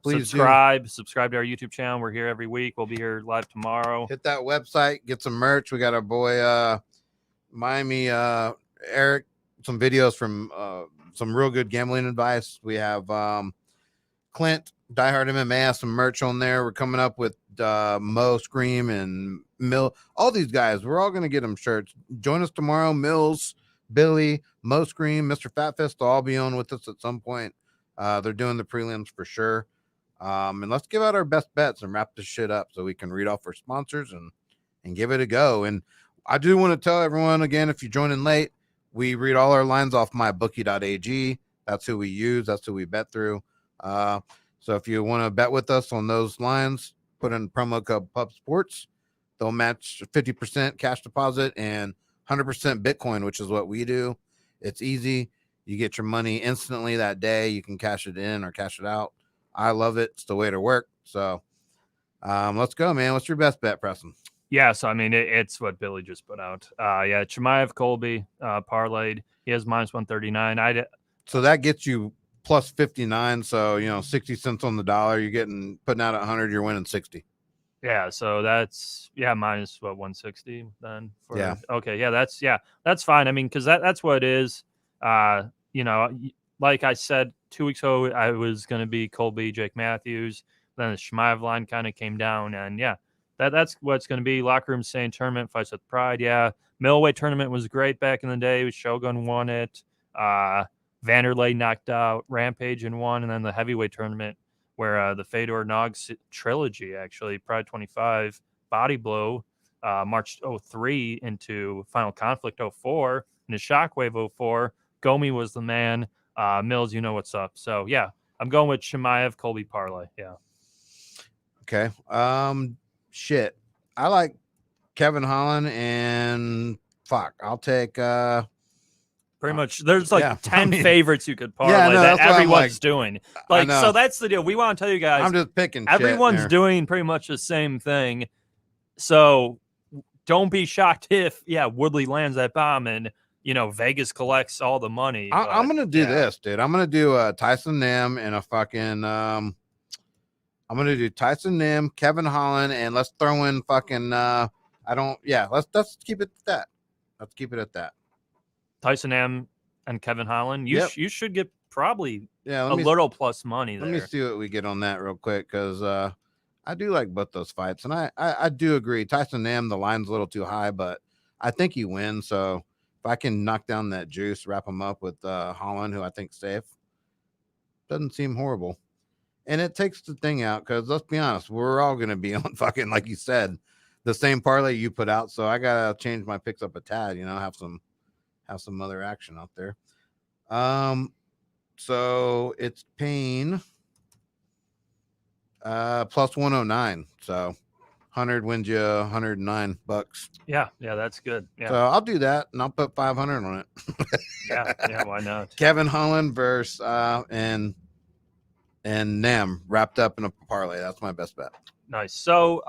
Please subscribe to our YouTube channel. We're here every week. We'll be here live tomorrow. Hit that website, get some merch. We got our boy Miami Eric, some videos from some real good gambling advice. We have Clint, Diehard MMA, has some merch on there. We're coming up with Mo Scream and Mill. All these guys, we're all gonna get them shirts. Join us tomorrow. Mills, Billy, Mo Scream, Mr. Fatfist, they'll all be on with us at some point. They're doing the prelims for sure. And let's give out our best bets and wrap this shit up so we can read off our sponsors and give it a go. And I do want to tell everyone again, if you're joining late, we read all our lines off mybookie.ag. That's who we use. That's who we bet through. So if you want to bet with us on those lines, put in promo code Pub Sports. They'll match 50% cash deposit and 100% Bitcoin, which is what we do. It's easy. You get your money instantly that day. You can cash it in or cash it out. I love it. It's the way to work. So let's go, man. What's your best bet, Preston? Yeah, so I mean, it's what Billy just put out. Yeah, Chimaev Colby parlayed. He has minus 139. So that gets you plus 59. So 60 cents on the dollar. You're putting out 100. You're winning 60. Yeah, so that's minus what 160 then. Okay, that's fine. I mean, because that's what it is. Like I said 2 weeks ago, I was going to be Colby, Jake Matthews. Then the Chimaev line kind of came down, and yeah. That's what's going to be. Locker room saying tournament fights with pride. Yeah, middleweight tournament was great back in the day. Shogun won it. Vanderlei knocked out Rampage and won, and then the heavyweight tournament where the Fedor Nog trilogy actually Pride 25 Body Blow marched 03 into Final Conflict 04 and the Shockwave 04. Gomi was the man. Mills, you know what's up. So yeah, I'm going with Chimaev Colby parlay. Yeah. Okay. Shit, I like Kevin Holland and fuck. I'll take pretty much. There's 10 favorites you could parlay that everyone's doing. So that's the deal. We want to tell you guys. I'm just picking. Everyone's doing pretty much the same thing. So don't be shocked if Woodley lands that bomb and Vegas collects all the money. I'm gonna do this, dude. I'm gonna do Tyson Nam and a fucking I'm going to do Tyson Nim, Kevin Holland, and let's throw in fucking, let's keep it at that. Let's keep it at that. Tyson Nim and Kevin Holland. You should get probably a little plus money there. Let me see what we get on that real quick because I do like both those fights. And I do agree. Tyson Nim, the line's a little too high, but I think he wins. So if I can knock down that juice, wrap him up with Holland, who I think's safe, doesn't seem horrible. And it takes the thing out because let's be honest, we're all going to be on fucking, like you said, the same parlay you put out. So I got to change my picks up a tad, have some other action out there. So it's paying plus 109. So 100 wins you $109. Yeah, that's good. Yeah. So I'll do that and I'll put 500 on it. yeah, why not? Kevin Holland versus and Nam wrapped up in a parlay. That's my best bet. Nice. So,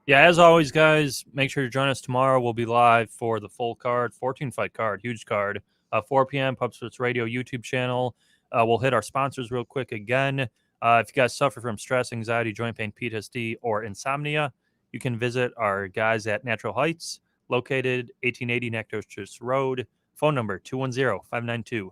as always, guys, make sure to join us tomorrow. We'll be live for the full card, 14-fight card, huge card, 4 p.m., Pub Sports Radio YouTube channel. We'll hit our sponsors real quick again. If you guys suffer from stress, anxiety, joint pain, PTSD, or insomnia, you can visit our guys at Natural Heights, located 1880 Nacogdoches Road. Phone number 210-592-1060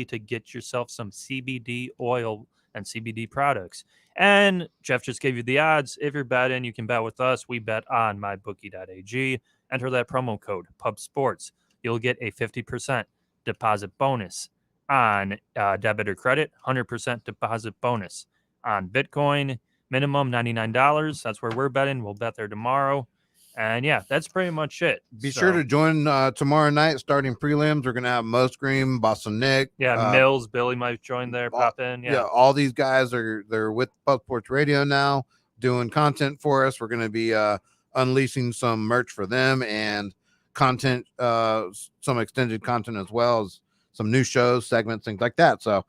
to get yourself some CBD oil and CBD products. And Jeff just gave you the odds. If you're betting, you can bet with us. We bet on mybookie.ag. Enter that promo code PUBSPORTS. You'll get a 50% deposit bonus on debit or credit, 100% deposit bonus on Bitcoin, minimum $99. That's where we're betting. We'll bet there tomorrow. And yeah, that's pretty much it. Be sure to join tomorrow night, starting prelims. We're going to have Mo Scream, Boston Nick. Yeah, Mills, Billy might join there, pop in. Yeah, all these guys they're with Pub Sports Radio now, doing content for us. We're going to be unleashing some merch for them and content, some extended content as well as some new shows, segments, things like that. So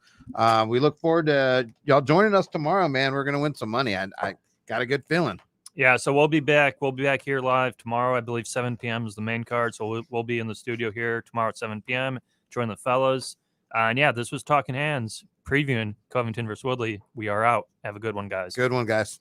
we look forward to y'all joining us tomorrow, man. We're going to win some money. I got a good feeling. Yeah, so we'll be back. We'll be back here live tomorrow. I believe 7 p.m. is the main card. So we'll be in the studio here tomorrow at 7 p.m. Join the fellas. And yeah, this was Talkin Hands previewing Covington versus Woodley. We are out. Have a good one, guys. Good one, guys.